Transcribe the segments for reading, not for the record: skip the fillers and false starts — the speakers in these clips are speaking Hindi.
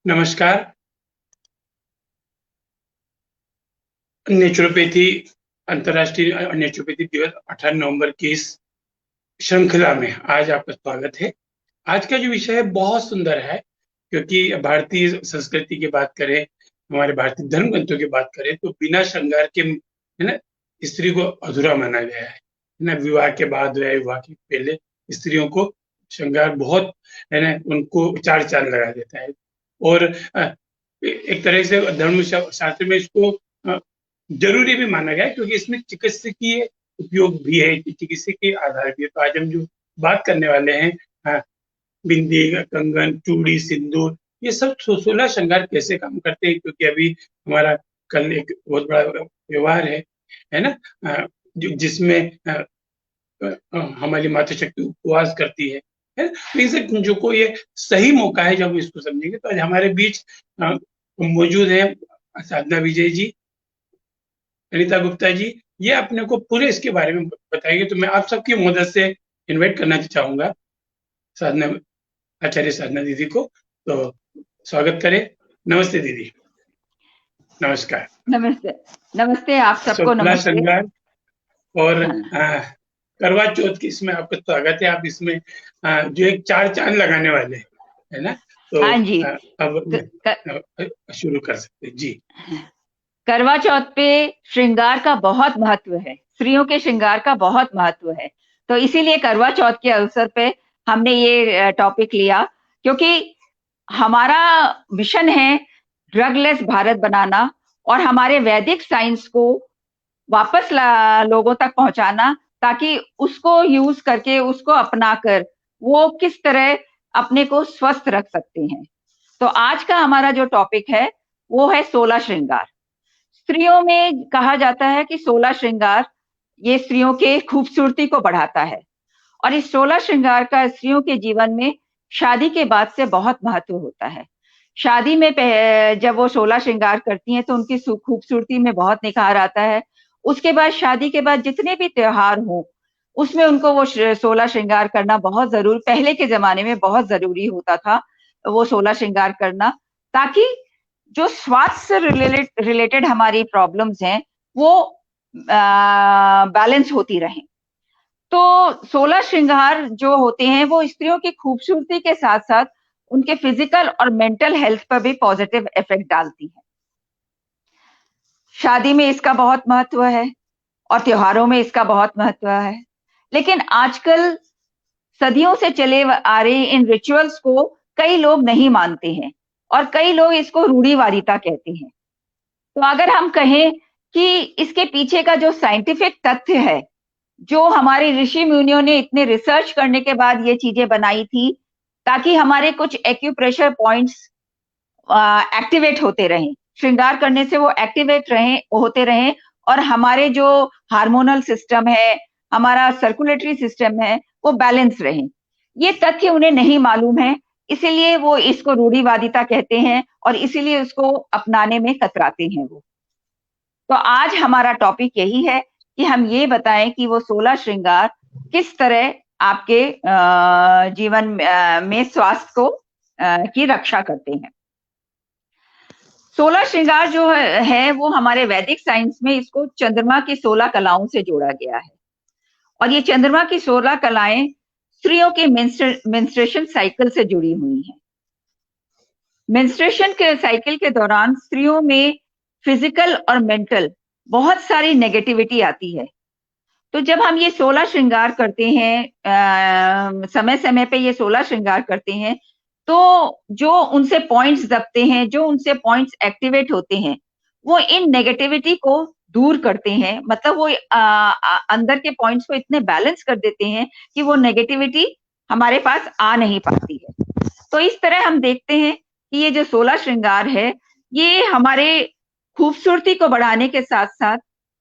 नमस्कार। नेचुरोपैथी अंतर्राष्ट्रीय नेचुरोपैथी दिवस 18 नवंबर की इस श्रृंखला में आज आपका स्वागत है। आज का जो विषय है बहुत सुंदर है, क्योंकि भारतीय संस्कृति की बात करें, हमारे भारतीय धर्म ग्रंथों की बात करें तो बिना श्रृंगार के है ना स्त्री को अधूरा माना गया है ना। विवाह के बाद या विवाह के पहले स्त्रियों को श्रृंगार बहुत है ना, उनको चार चांद लगा देता है। और एक तरह से धर्म शास्त्र में इसको जरूरी भी माना गया है, क्योंकि इसमें चिकित्सकीय उपयोग भी है, चिकित्सकीय आधार भी है। तो आज हम जो बात करने वाले हैं, बिंदी, कंगन, चूड़ी, सिंदूर, ये सब 16 श्रृंगार कैसे काम करते हैं, क्योंकि अभी हमारा कल एक बहुत बड़ा व्यवहार है ना, जिसमें हमारी माता शक्ति उपवास करती है ना? तो इन सब चीजों को ये सही मौका है जब हम इसको समझेंगे। तो आज हमारे बीच मौजूद है साधना विजय जी, अनिता गुप्ता जी। ये अपने को पूरे इसके बारे में बताएंगे। तो मैं आप सबकी मदद से इनवाइट करना चाहूंगा साधना, आचार्य साधना दीदी को। तो स्वागत करें। नमस्ते दीदी। नमस्कार। नमस्ते। नमस्ते आप सबको। नमस्ते। श्रृंगार और करवा चौथ की इसमें आपका स्वागत है। आप इसमें जो एक चार चांद लगाने वाले है ना, तो हाँ जी। अब शुरू कर सकते जी। करवा चौथ पे श्रृंगार का बहुत महत्व है, स्त्रियों के श्रृंगार का बहुत महत्व है। तो इसीलिए करवा चौथ के अवसर पे हमने ये टॉपिक लिया, क्योंकि हमारा मिशन है ड्रगलेस भारत बनाना और हमारे वैदिक साइंस को वापस लोगों तक पहुंचाना, ताकि उसको यूज करके, उसको अपनाकर वो किस तरह अपने को स्वस्थ रख सकते हैं। तो आज का हमारा जो टॉपिक है वो है 16 श्रृंगार। स्त्रियों में कहा जाता है कि 16 श्रृंगार ये स्त्रियों के खूबसूरती को बढ़ाता है, और इस 16 श्रृंगार का स्त्रियों के जीवन में शादी के बाद से बहुत महत्व होता है। शादी में जब वो 16 श्रृंगार करती हैं तो उनकी खूबसूरती में बहुत निखार आता है। उसके बाद शादी के बाद जितने भी त्योहार हो उसमें उनको वो 16 श्रृंगार करना बहुत जरूरी, पहले के जमाने में बहुत जरूरी होता था वो 16 श्रृंगार करना, ताकि जो स्वास्थ्य से रिलेटेड हमारी प्रॉब्लम्स हैं वो बैलेंस होती रहें। तो 16 श्रृंगार जो होते हैं वो स्त्रियों की खूबसूरती के साथ साथ उनके फिजिकल और मेंटल हेल्थ पर भी पॉजिटिव इफेक्ट डालती है। शादी में इसका बहुत महत्व है और त्योहारों में इसका बहुत महत्व है, लेकिन आजकल सदियों से चले आ रहे इन रिचुअल्स को कई लोग नहीं मानते हैं और कई लोग इसको रूढ़िवादिता कहते हैं। तो अगर हम कहें कि इसके पीछे का जो साइंटिफिक तथ्य है, जो हमारे ऋषि मुनियों ने इतने रिसर्च करने के बाद ये चीजें बनाई थी, ताकि हमारे कुछ एक्यूप्रेशर पॉइंट्स एक्टिवेट होते रहें, श्रृंगार करने से वो एक्टिवेट होते रहें, और हमारे जो हार्मोनल सिस्टम है, हमारा सर्कुलेटरी सिस्टम है, वो बैलेंस रहे। ये तथ्य उन्हें नहीं मालूम है, इसीलिए वो इसको रूढ़िवादिता कहते हैं और इसीलिए उसको अपनाने में कतराते हैं वो। तो आज हमारा टॉपिक यही है कि हम ये बताएं कि वो 16 श्रृंगार किस तरह आपके जीवन में स्वास्थ्य को की रक्षा करते हैं। 16 श्रृंगार जो है वो हमारे वैदिक साइंस में इसको चंद्रमा की 16 कलाओं से जोड़ा गया है, और ये चंद्रमा की 16 कलाएं स्त्रियों के मेंस्ट्रुएशन साइकिल से जुड़ी हुई हैं। मेंस्ट्रुएशन के साइकिल के दौरान स्त्रियों में फिजिकल और मेंटल बहुत सारी नेगेटिविटी आती है। तो जब हम ये 16 श्रृंगार करते हैं, समय समय पे ये 16 श्रृंगार करते हैं, तो जो उनसे पॉइंट्स दबते हैं, जो उनसे पॉइंट्स एक्टिवेट होते हैं, वो इन नेगेटिविटी को दूर करते हैं। मतलब वो अंदर के पॉइंट्स को इतने बैलेंस कर देते हैं कि वो नेगेटिविटी हमारे पास आ नहीं पाती है। तो इस तरह हम देखते हैं कि ये जो 16 श्रृंगार है, ये हमारे खूबसूरती को बढ़ाने के साथ साथ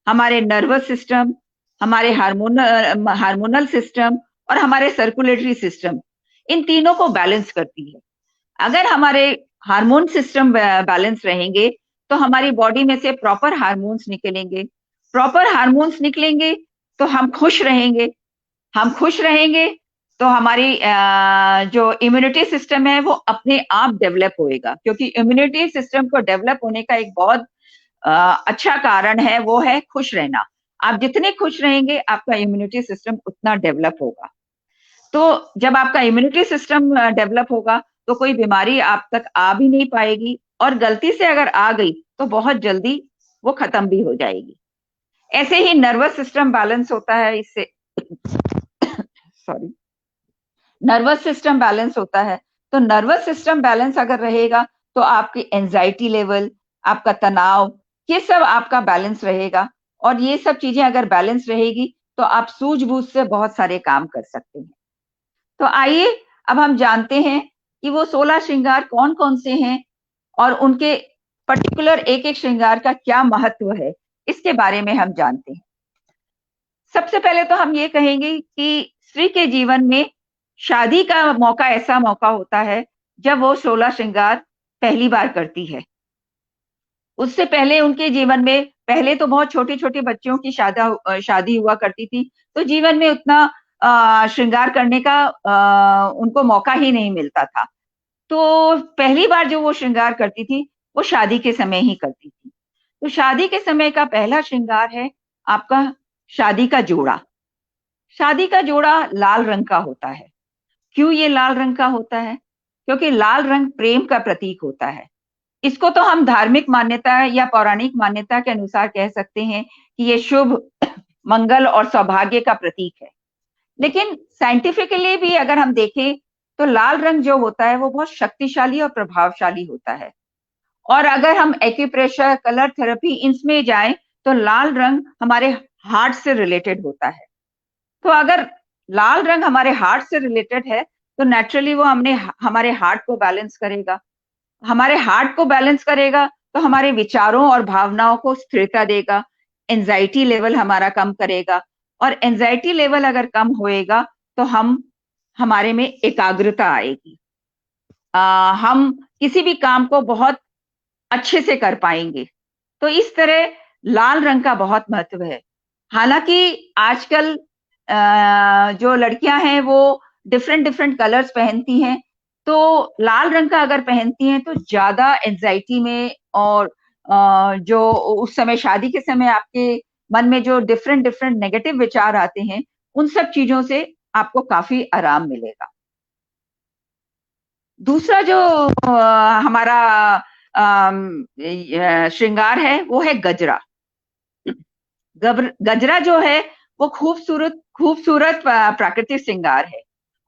हमारे नर्वस सिस्टम, हमारे हार्मोनल सिस्टम और हमारे सर्कुलेटरी सिस्टम, इन तीनों को बैलेंस करती है। अगर हमारे हार्मोन सिस्टम बैलेंस रहेंगे तो हमारी बॉडी में से प्रॉपर हार्मोन्स निकलेंगे। प्रॉपर हार्मोन्स निकलेंगे तो हम खुश रहेंगे। हम खुश रहेंगे तो हमारी जो इम्यूनिटी सिस्टम है वो अपने आप डेवलप होएगा, क्योंकि इम्यूनिटी सिस्टम को डेवलप होने का एक बहुत अच्छा कारण है, वो है खुश रहना। आप जितने खुश रहेंगे आपका इम्यूनिटी सिस्टम उतना डेवलप होगा। तो जब आपका इम्यूनिटी सिस्टम डेवलप होगा तो कोई बीमारी आप तक आ भी नहीं पाएगी, और गलती से अगर आ गई तो बहुत जल्दी वो खत्म भी हो जाएगी। ऐसे ही नर्वस सिस्टम बैलेंस होता है इससे, सॉरी, नर्वस सिस्टम बैलेंस होता है। तो नर्वस सिस्टम बैलेंस अगर रहेगा तो आपकी एंजाइटी लेवल, आपका तनाव, ये सब आपका बैलेंस रहेगा। और ये सब चीजें अगर बैलेंस रहेगी तो आप सूझबूझ से बहुत सारे काम कर सकते हैं। तो आइए अब हम जानते हैं कि वो 16 श्रृंगार कौन कौन से हैं और उनके पर्टिकुलर एक एक श्रृंगार का क्या महत्व है, इसके बारे में हम जानते हैं। सबसे पहले तो हम ये कहेंगे कि स्त्री के जीवन में शादी का मौका ऐसा मौका होता है जब वो 16 श्रृंगार पहली बार करती है। उससे पहले उनके जीवन में, पहले तो बहुत छोटी-छोटी बच्चियों की शादी हुआ करती थी, तो जीवन में उतना श्रृंगार करने का उनको मौका ही नहीं मिलता था। तो पहली बार जो वो श्रृंगार करती थी, वो शादी के समय ही करती थी। तो शादी के समय का पहला श्रृंगार है आपका शादी का जोड़ा। शादी का जोड़ा लाल रंग का होता है। क्यों ये लाल रंग का होता है? क्योंकि लाल रंग प्रेम का प्रतीक होता है। इसको तो हम धार्मिक मान्यता या पौराणिक मान्यता के अनुसार कह सकते हैं कि ये शुभ, मंगल और सौभाग्य का प्रतीक है। लेकिन साइंटिफिकली भी अगर हम देखें तो लाल रंग जो होता है वो बहुत शक्तिशाली और प्रभावशाली होता है। और अगर हम एक्यूप्रेशर, कलर थेरेपी इनमें जाएं तो लाल रंग हमारे हार्ट से रिलेटेड होता है। तो अगर लाल रंग हमारे हार्ट से रिलेटेड है तो नेचुरली वो हमारे हार्ट को बैलेंस करेगा। हमारे हार्ट को बैलेंस करेगा तो हमारे विचारों और भावनाओं को स्थिरता देगा। एंजाइटी लेवल हमारा कम करेगा, और एंजाइटी लेवल अगर कम होएगा तो हमारे में एकाग्रता आएगी। हम किसी भी काम को बहुत अच्छे से कर पाएंगे। तो इस तरह लाल रंग का बहुत महत्व है। हालांकि आजकल जो लड़कियां हैं वो डिफरेंट डिफरेंट कलर्स पहनती हैं, तो लाल रंग का अगर पहनती हैं तो ज्यादा एंजाइटी में, और जो उस समय शादी के समय आपके मन में जो डिफरेंट डिफरेंट नेगेटिव विचार आते हैं, उन सब चीजों से आपको काफी आराम मिलेगा। दूसरा जो हमारा श्रृंगार है वो है गजरा। गजरा जो है वो खूबसूरत खूबसूरत प्राकृतिक श्रृंगार है,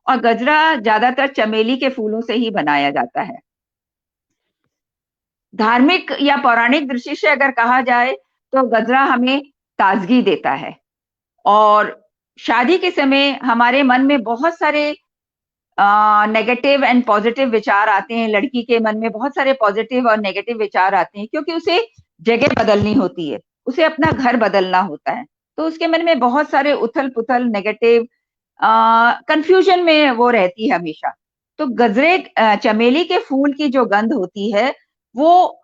और गजरा ज्यादातर चमेली के फूलों से ही बनाया जाता है। धार्मिक या पौराणिक दृष्टि से अगर कहा जाए तो गजरा हमें ताजगी देता है, और शादी के समय हमारे मन में बहुत सारे नेगेटिव एंड पॉजिटिव विचार आते हैं। लड़की के मन में बहुत सारे पॉजिटिव और नेगेटिव विचार आते हैं, क्योंकि उसे जगह बदलनी होती है, उसे अपना घर बदलना होता है। तो उसके मन में बहुत सारे उथल पुथल, नेगेटिव, कंफ्यूजन में वो रहती है हमेशा। तो गजरे, चमेली के फूल की जो गंध होती है वो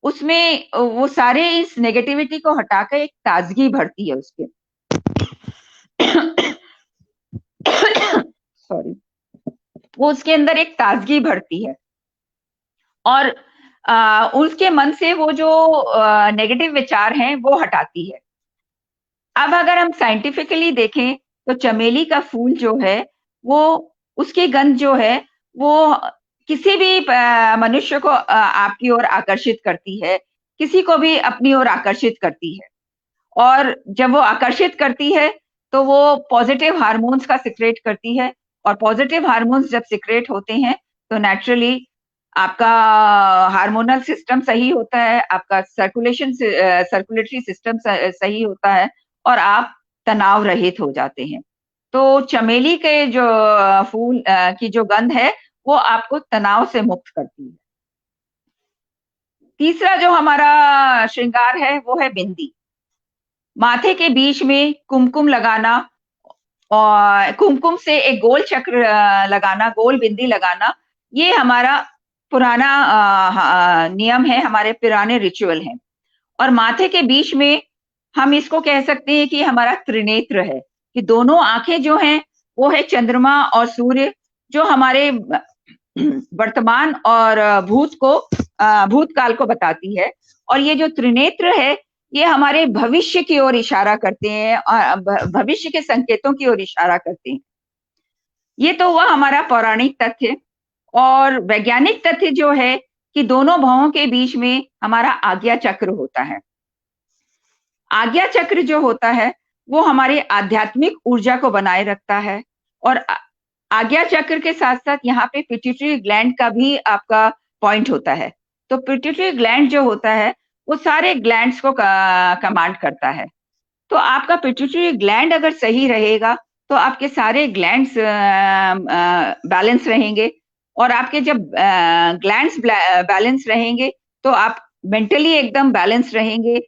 उसमें वो सारे इस नेगेटिविटी को हटाकर एक ताजगी भरती है उसके। सॉरी, वो उसके अंदर एक ताजगी भरती है, और उसके मन से वो जो नेगेटिव विचार हैं वो हटाती है। अब अगर हम साइंटिफिकली देखें तो चमेली का फूल जो है वो, उसकी गंध जो है वो किसी भी मनुष्य को आपकी ओर आकर्षित करती है, किसी को भी अपनी ओर आकर्षित करती है। और जब वो आकर्षित करती है तो वो पॉजिटिव हार्मोन्स का सिक्रेट करती है, और पॉजिटिव हार्मोन्स जब सिक्रेट होते हैं तो नेचुरली आपका हार्मोनल सिस्टम सही होता है, आपका सर्कुलेटरी सिस्टम सही होता है, और आप तनाव रहित हो जाते हैं। तो चमेली के जो फूल की जो गंध है वो आपको तनाव से मुक्त करती है। तीसरा जो हमारा श्रृंगार है वो है बिंदी। माथे के बीच में कुमकुम लगाना, और कुमकुम से एक गोल चक्र लगाना, गोल बिंदी लगाना, ये हमारा पुराना नियम है, हमारे पुराने रिचुअल हैं। और माथे के बीच में हम इसको कह सकते हैं कि हमारा त्रिनेत्र है, कि दोनों आंखें जो हैं वो है चंद्रमा और सूर्य, जो हमारे वर्तमान और भूतकाल को बताती है। और ये जो त्रिनेत्र है, ये हमारे भविष्य की ओर इशारा करते हैं और भविष्य के संकेतों की ओर इशारा करते हैं। ये तो हुआ हमारा पौराणिक तथ्य। और वैज्ञानिक तथ्य जो है कि दोनों भावों के बीच में हमारा आज्ञा चक्र होता है। आज्ञा चक्र जो होता है वो हमारी आध्यात्मिक ऊर्जा को बनाए रखता है। और आज्ञा चक्र के साथ साथ यहाँ पे पिट्यूटरी ग्लैंड का भी आपका पॉइंट होता है। तो पिट्यूटरी ग्लैंड जो होता है वो सारे ग्लैंड्स को कमांड करता है। तो आपका पिट्यूटरी ग्लैंड अगर सही रहेगा तो आपके सारे ग्लैंड्स बैलेंस रहेंगे। और आपके जब ग्लैंड्स बैलेंस रहेंगे तो आप मेंटली एकदम बैलेंस रहेंगे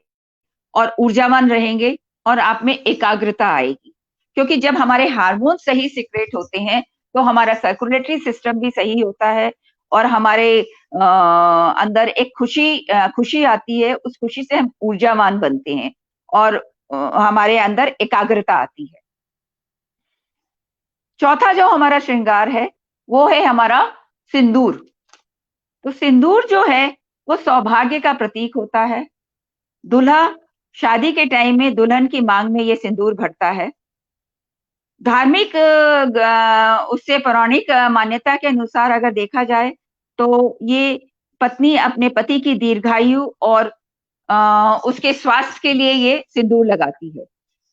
और ऊर्जावान रहेंगे और आप में एकाग्रता आएगी। क्योंकि जब हमारे हार्मोन सही सिक्रेट होते हैं तो हमारा सर्कुलेटरी सिस्टम भी सही होता है और हमारे अंदर एक खुशी आती है। उस खुशी से हम ऊर्जावान बनते हैं और हमारे अंदर एकाग्रता आती है। चौथा जो हमारा श्रृंगार है वो है हमारा सिंदूर। तो सिंदूर जो है वो सौभाग्य का प्रतीक होता है। दूल्हा शादी के टाइम में दुल्हन की मांग में ये सिंदूर भरता है। धार्मिक उससे पौराणिक मान्यता के अनुसार अगर देखा जाए तो ये पत्नी अपने पति की दीर्घायु और उसके स्वास्थ्य के लिए ये सिंदूर लगाती है।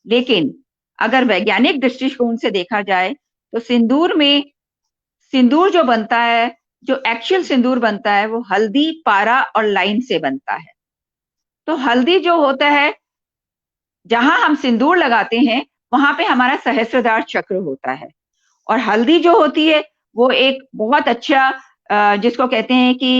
लेकिन अगर वैज्ञानिक दृष्टिकोण से देखा जाए तो सिंदूर जो बनता है, जो एक्चुअल सिंदूर बनता है वो हल्दी, पारा और लाइन से बनता है। तो हल्दी जो होता है, जहां हम सिंदूर लगाते हैं वहां पे हमारा सहस्त्रधार चक्र होता है। और हल्दी जो होती है वो एक बहुत अच्छा जिसको कहते हैं कि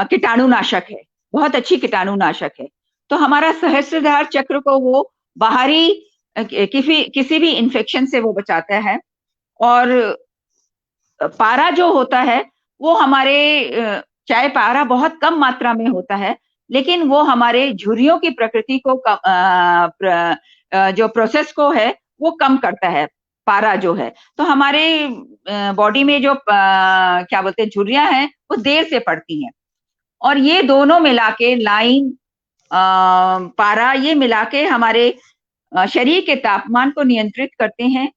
कीटाणुनाशक है, बहुत अच्छी कीटाणुनाशक है। तो हमारा सहस्त्रधार चक्र को वो बाहरी किसी भी इन्फेक्शन से वो बचाता है। और पारा जो होता है वो चाहे पारा बहुत कम मात्रा में होता है लेकिन वो हमारे झुर्रियों की प्रकृति को जो प्रोसेस को है वो कम करता है, पारा जो है। तो हमारे बॉडी में जो क्या बोलते हैं झुर्रियां हैं वो देर से पड़ती हैं। और ये दोनों मिला के लाइन, पारा, ये मिला के हमारे शरीर के तापमान को नियंत्रित करते हैं,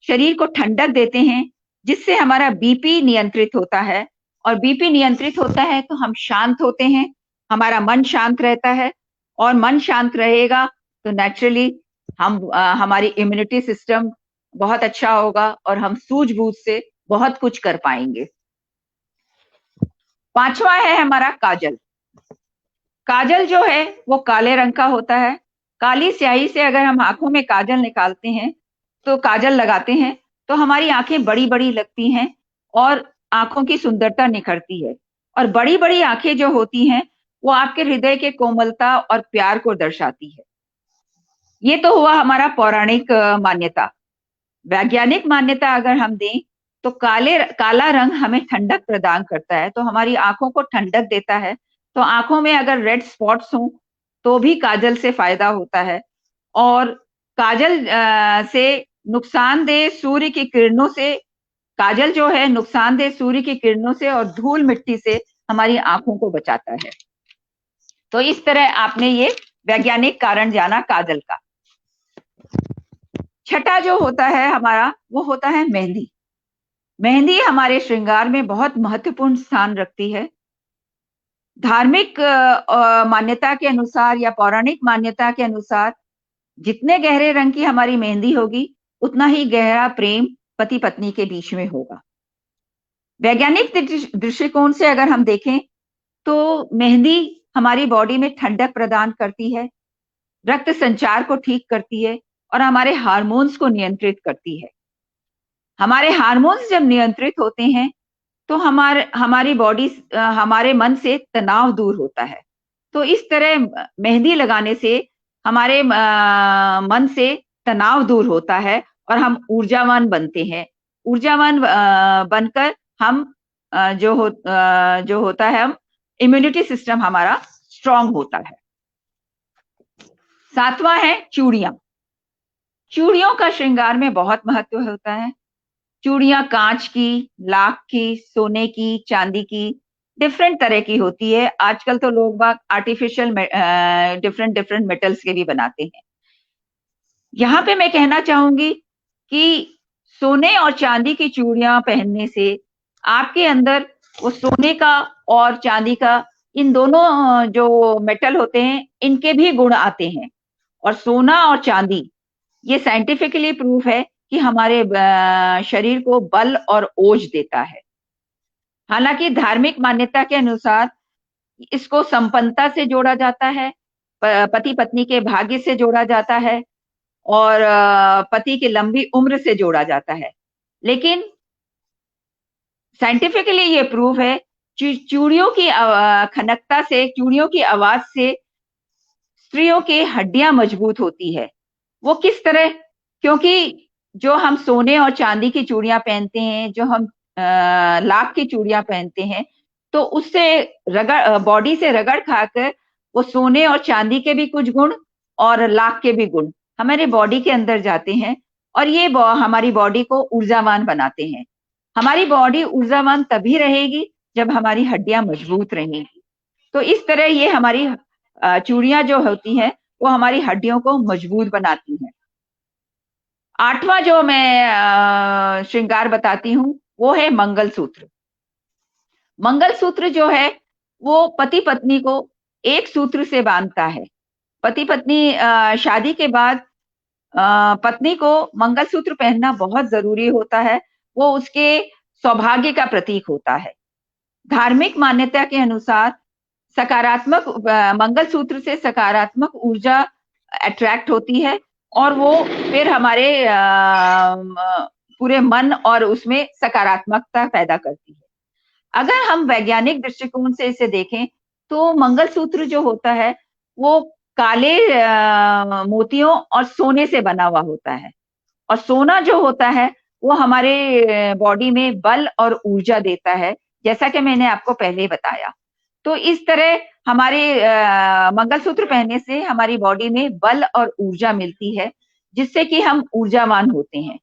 शरीर को ठंडक देते हैं, जिससे हमारा बीपी नियंत्रित होता है। और बीपी नियंत्रित होता है तो हम शांत होते हैं, हमारा मन शांत रहता है। और मन शांत रहेगा तो नेचुरली हमारी इम्यूनिटी सिस्टम बहुत अच्छा होगा और हम सूझबूझ से बहुत कुछ कर पाएंगे। पांचवा है हमारा काजल। काजल जो है वो काले रंग का होता है। काली स्याही से अगर हम आंखों में काजल निकालते हैं तो काजल लगाते हैं तो हमारी आंखें बड़ी बड़ी लगती हैं और आंखों की सुंदरता निखरती है। और बड़ी बड़ी आंखें जो होती हैं वो आपके हृदय के कोमलता और प्यार को दर्शाती है। ये तो हुआ हमारा पौराणिक मान्यता। वैज्ञानिक मान्यता अगर हम दें तो काला रंग हमें ठंडक प्रदान करता है, तो हमारी आंखों को ठंडक देता है। तो आंखों में अगर रेड स्पॉट्स हों तो भी काजल से फायदा होता है। और काजल से नुकसानदेह सूर्य की किरणों से, काजल जो है नुकसानदेह सूर्य की किरणों से और धूल मिट्टी से हमारी आंखों को बचाता है। तो इस तरह आपने ये वैज्ञानिक कारण जाना काजल का। छठा जो होता है हमारा वो होता है मेहंदी। मेहंदी हमारे श्रृंगार में बहुत महत्वपूर्ण स्थान रखती है। धार्मिक मान्यता के अनुसार या पौराणिक मान्यता के अनुसार जितने गहरे रंग की हमारी मेहंदी होगी उतना ही गहरा प्रेम पति पत्नी के बीच में होगा। वैज्ञानिक दृष्टिकोण से अगर हम देखें तो मेहंदी हमारी बॉडी में ठंडक प्रदान करती है, रक्त संचार को ठीक करती है और हमारे हार्मोन्स को नियंत्रित करती है। हमारे हार्मोन्स जब नियंत्रित होते हैं तो हमारी बॉडी, हमारे मन से तनाव दूर होता है। तो इस तरह मेहंदी लगाने से हमारे मन से तनाव दूर होता है और हम ऊर्जावान बनते हैं। ऊर्जावान बनकर हम जो होता है, हम इम्यूनिटी सिस्टम हमारा स्ट्रांग होता है। सातवां है चूड़ियां। चूड़ियों का श्रृंगार में बहुत महत्व होता है। चूड़ियां कांच की, लाख की, सोने की, चांदी की, डिफरेंट तरह की होती है। आजकल तो लोग बाग आर्टिफिशियल डिफरेंट डिफरेंट मेटल्स के भी बनाते हैं। यहाँ पे मैं कहना चाहूंगी कि सोने और चांदी की चूड़ियां पहनने से आपके अंदर वो सोने का और चांदी का, इन दोनों जो मेटल होते हैं, इनके भी गुण आते हैं। और सोना और चांदी, ये साइंटिफिकली प्रूफ है कि हमारे शरीर को बल और ओज देता है। हालांकि धार्मिक मान्यता के अनुसार इसको संपन्नता से जोड़ा जाता है, पति पत्नी के भाग्य से जोड़ा जाता है, और पति की लंबी उम्र से जोड़ा जाता है। लेकिन साइंटिफिकली ये प्रूफ है, चूड़ियों की खनकता से, चूड़ियों की आवाज से स्त्रियों की हड्डियां मजबूत होती है। वो किस तरह? क्योंकि जो हम सोने और चांदी की चूड़ियां पहनते हैं, जो हम लाख की चूड़ियां पहनते हैं, तो उससे रगड़, बॉडी से रगड़ खाकर वो सोने और चांदी के भी कुछ गुण और लाख के भी गुण हमारे बॉडी के अंदर जाते हैं, और ये हमारी बॉडी को ऊर्जावान बनाते हैं। हमारी बॉडी ऊर्जावान तभी रहेगी जब हमारी हड्डियां मजबूत रहेंगी। तो इस तरह ये हमारी चूड़ियां जो होती हैं, वो हमारी हड्डियों को मजबूत बनाती हैं। आठवां जो मैं श्रृंगार बताती हूँ, वो है मंगलसूत्र। मंगलसूत्र जो है, वो पति पत्नी को एक सूत्र से बांधता है। पति पत्नी शादी के बाद पत्नी को मंगलसूत्र पहनना बहुत जरूरी होता है। वो उसके सौभाग्य का प्रतीक होता है। धार्मिक मान्यता के अनुसार सकारात्मक मंगलसूत्र से सकारात्मक ऊर्जा अट्रैक्ट होती है, और वो फिर हमारे पूरे मन और उसमें सकारात्मकता पैदा करती है। अगर हम वैज्ञानिक दृष्टिकोण से इसे देखें, तो मंगलसूत्र जो होता है, वो काले मोतियों और सोने से बना हुआ होता है। और सोना जो होता है, वो हमारे बॉडी में बल और ऊर्जा देता है, जैसा कि मैंने आपको पहले बताया। तो इस तरह हमारे मंगलसूत्र पहनने से हमारी बॉडी में बल और ऊर्जा मिलती है, जिससे कि हम ऊर्जावान होते हैं।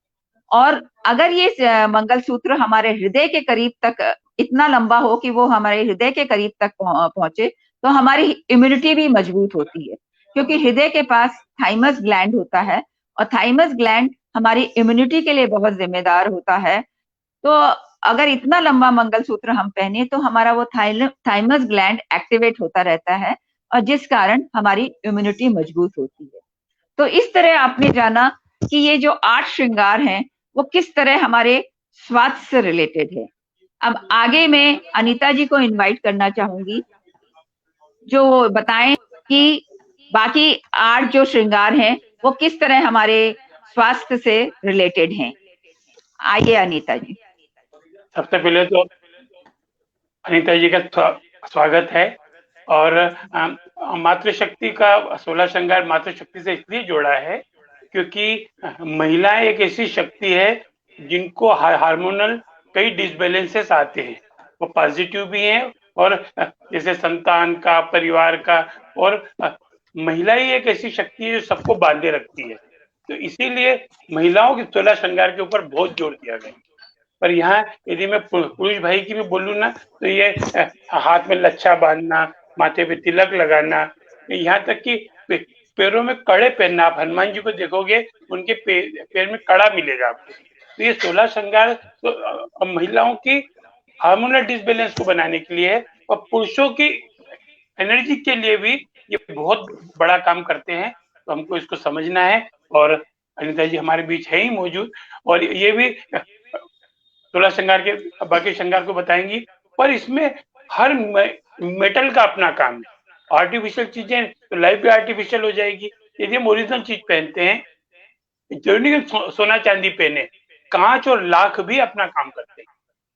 और अगर ये मंगलसूत्र हमारे हृदय के करीब तक इतना लंबा हो कि वो हमारे हृदय के करीब तक पहुंचे, तो हमारी इम्यूनिटी भी मजबूत होती है। क्योंकि हृदय के पास थाइमस ग्लैंड होता है, और थाइमस ग्लैंड हमारी इम्यूनिटी के लिए बहुत जिम्मेदार होता है। तो अगर इतना लंबा मंगलसूत्र हम पहने, तो हमारा वो थाइमस ग्लैंड एक्टिवेट होता रहता है, और जिस कारण हमारी इम्यूनिटी मजबूत होती है। तो इस तरह आपने जाना कि ये जो 8 श्रृंगार हैं, वो किस तरह हमारे स्वास्थ्य से रिलेटेड है। अब आगे मैं अनीता जी को इनवाइट करना चाहूंगी, जो बताएं कि बाकी 8 जो श्रृंगार हैं, वो किस तरह हमारे स्वास्थ्य से रिलेटेड हैं। आइए अनीता जी। सबसे पहले तो अनीता जी का स्वागत है। और मातृशक्ति का 16 श्रृंगार मातृशक्ति से इसलिए जोड़ा है क्योंकि महिलाएं एक ऐसी शक्ति है जिनको हार्मोनल कई डिसबैलेंसेस आते हैं। वो पॉजिटिव भी हैं, और जैसे संतान का, परिवार का, और महिला ही एक ऐसी शक्ति है जो सबको बांधे रखती है। तो इसीलिए महिलाओं के 16 श्रृंगार के ऊपर बहुत जोर दिया गया। पर यहाँ यदि मैं पुरुष भाई की भी बोलूँ ना, तो ये हाथ में लच्छा बांधना, माथे पे तिलक लगाना, यहाँ तक कि पैरों में कड़े पहनना। आप हनुमान जी को देखोगे, उनके पैर में कड़ा मिलेगा आपको। तो ये 16 श्रृंगार तो महिलाओं की हार्मोनल डिसबैलेंस को बनाने के लिए है, और पुरुषों की एनर्जी के लिए भी ये बहुत बड़ा काम करते हैं। तो हमको इसको समझना है। और अनिता जी हमारे बीच है ही मौजूद, और ये भी 16 श्रृंगार के बाकी श्रृंगार को बताएंगी। पर इसमें हर मेटल का अपना काम है। आर्टिफिशियल चीजें तो लाइफ भी आर्टिफिशियल हो जाएगी। यदि हम ओरिजिनल चीज पहनते हैं, जरूरी है सोना चांदी पहने, कांच और लाख भी अपना काम करते हैं,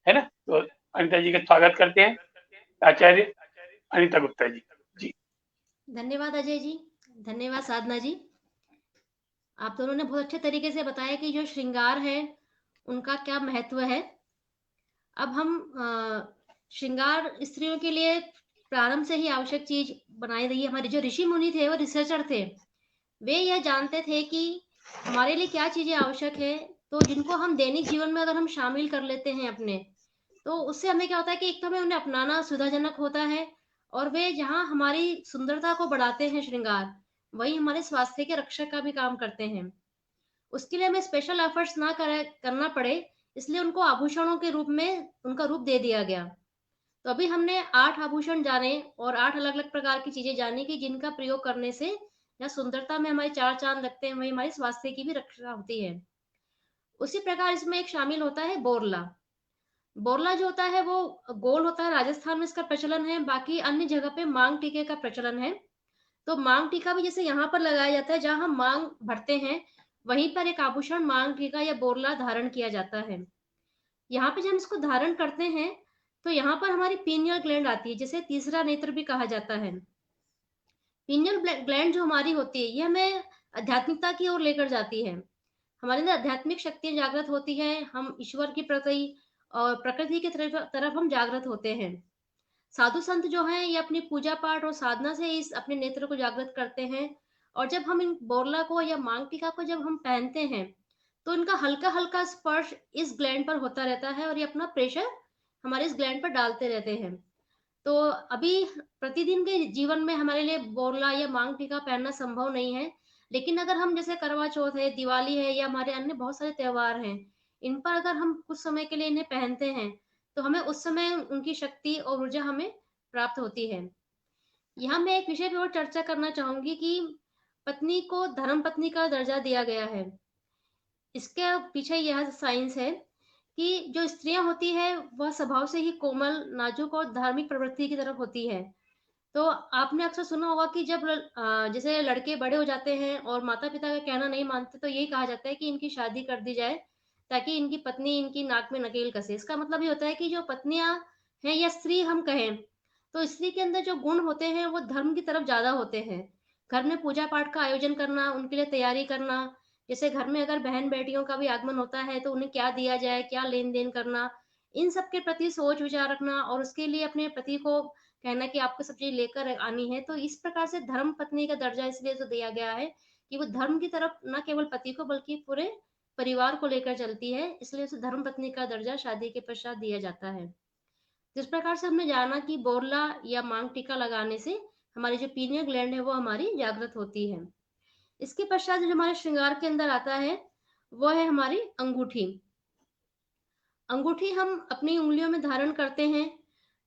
है ना। तो अनिता जी का स्वागत करते हैं, आचार्य अनिता गुप्ता जी। जी धन्यवाद अजय जी, धन्यवाद साधना जी। आप दोनों ने बहुत अच्छे तरीके से बताया कि जो श्रृंगार है उनका क्या महत्व है। अब हम श्रृंगार स्त्रियों के लिए प्रारंभ से ही आवश्यक चीज बनाई गई। हमारे जो ऋषि मुनि थे, वो रिसर्चर थे, वे यह जानते थे कि हमारे लिए क्या चीजें आवश्यक है, तो जिनको हम दैनिक जीवन में अगर हम शामिल कर लेते हैं अपने, तो उससे हमें क्या होता है कि एक तो हमें उन्हें अपनाना सुविधाजनक होता है, और वे जहाँ हमारी सुंदरता को बढ़ाते हैं श्रृंगार, वही हमारे स्वास्थ्य के रक्षक का भी काम करते हैं। उसके लिए हमें स्पेशल एफर्ट्स ना करना पड़े, इसलिए उनको आभूषणों के रूप में उनका रूप दे दिया गया। तो अभी हमने 8 आभूषण जाने और 8 अलग-अलग प्रकार की चीजें जानी कि जिनका प्रयोग करने से या सुंदरता में हमारे 4 चाँद लगते हैं, वहीं हमारे स्वास्थ्य की भी रक्षा होती है। उसी प्रकार इसमें एक शामिल होता है बोरला। बोरला जो होता है वो गोल होता है, राजस्थान में इसका प्रचलन है, बाकी अन्य जगह पे मांग टीके का प्रचलन है। तो मांग टीका भी जैसे यहाँ पर लगाया जाता है, जहाँ हम मांग भरते हैं, वहीं पर एक आभूषण मांग टीका या बोरला धारण किया जाता है। यहाँ पे जब हम इसको धारण करते हैं, तो यहाँ पर हमारी पीनियल ग्लैंड आती है, जिसे तीसरा नेत्र भी कहा जाता है। पीनियल ग्लैंड जो हमारी होती है, ये हमें आध्यात्मिकता की ओर लेकर जाती है। हमारे अंदर आध्यात्मिक शक्तियां जागृत होती है, हम ईश्वर की प्रति और प्रकृति की तरफ हम जागृत होते हैं। साधु संत जो हैं, ये अपनी पूजा पाठ और साधना से इस अपने नेत्र को जागृत करते हैं। और जब हम इन बोरला को या मांग टीका को जब हम पहनते हैं, तो इनका हल्का हल्का स्पर्श इस ग्लैंड पर होता रहता है, और ये अपना प्रेशर हमारे इस ग्लैंड पर डालते रहते हैं। तो अभी प्रतिदिन के जीवन में हमारे लिए बोरला या मांग टीका पहनना संभव नहीं है, लेकिन अगर हम जैसे करवा चौथ है, दिवाली है, या हमारे अन्य बहुत सारे त्योहार हैं, इन पर अगर हम कुछ समय के लिए इन्हें पहनते हैं, तो हमें उस समय उनकी शक्ति और ऊर्जा हमें प्राप्त होती है। यहाँ मैं एक विषय पर और चर्चा करना चाहूंगी कि पत्नी को धर्म पत्नी का दर्जा दिया गया है। इसके पीछे यह साइंस है कि जो स्त्रियां होती है, वह स्वभाव से ही कोमल, नाजुक और धार्मिक प्रवृत्ति की तरफ होती है। तो आपने अक्सर सुना होगा कि जब जैसे लड़के बड़े हो जाते हैं और माता पिता का कहना नहीं मानते, तो यही कहा जाता है कि इनकी शादी कर दी जाए, ताकि इनकी पत्नी इनकी नाक में नकेल कसे। इसका मतलब ये होता है कि जो पत्नियां हैं या स्त्री हम कहें, तो स्त्री के अंदर जो गुण होते हैं वो धर्म की तरफ ज्यादा होते हैं। घर में पूजा पाठ का आयोजन करना, उनके लिए तैयारी करना, जैसे घर में अगर बहन बेटियों का भी आगमन होता है, तो उन्हें क्या दिया जाए, क्या लेन देन करना, इन सब के प्रति सोच विचार रखना, और उसके लिए अपने पति को कहना कि आपको सब चीज लेकर आनी है। तो इस प्रकार से धर्म पत्नी का दर्जा इसलिए तो दिया गया है कि वो धर्म की तरफ न केवल पति को बल्कि पूरे परिवार को लेकर चलती है, इसलिए उसे धर्म पत्नी का दर्जा शादी के पश्चात दिया जाता है। जिस प्रकार से हमने जाना कि बोरला या मांग टीका लगाने से हमारी जो पीनियल ग्लैंड है वो हमारी जागृत होती है। इसके पश्चात जो हमारे श्रृंगार के अंदर आता है, वो है हमारी अंगूठी। अंगूठी हम अपनी उंगलियों में धारण करते हैं।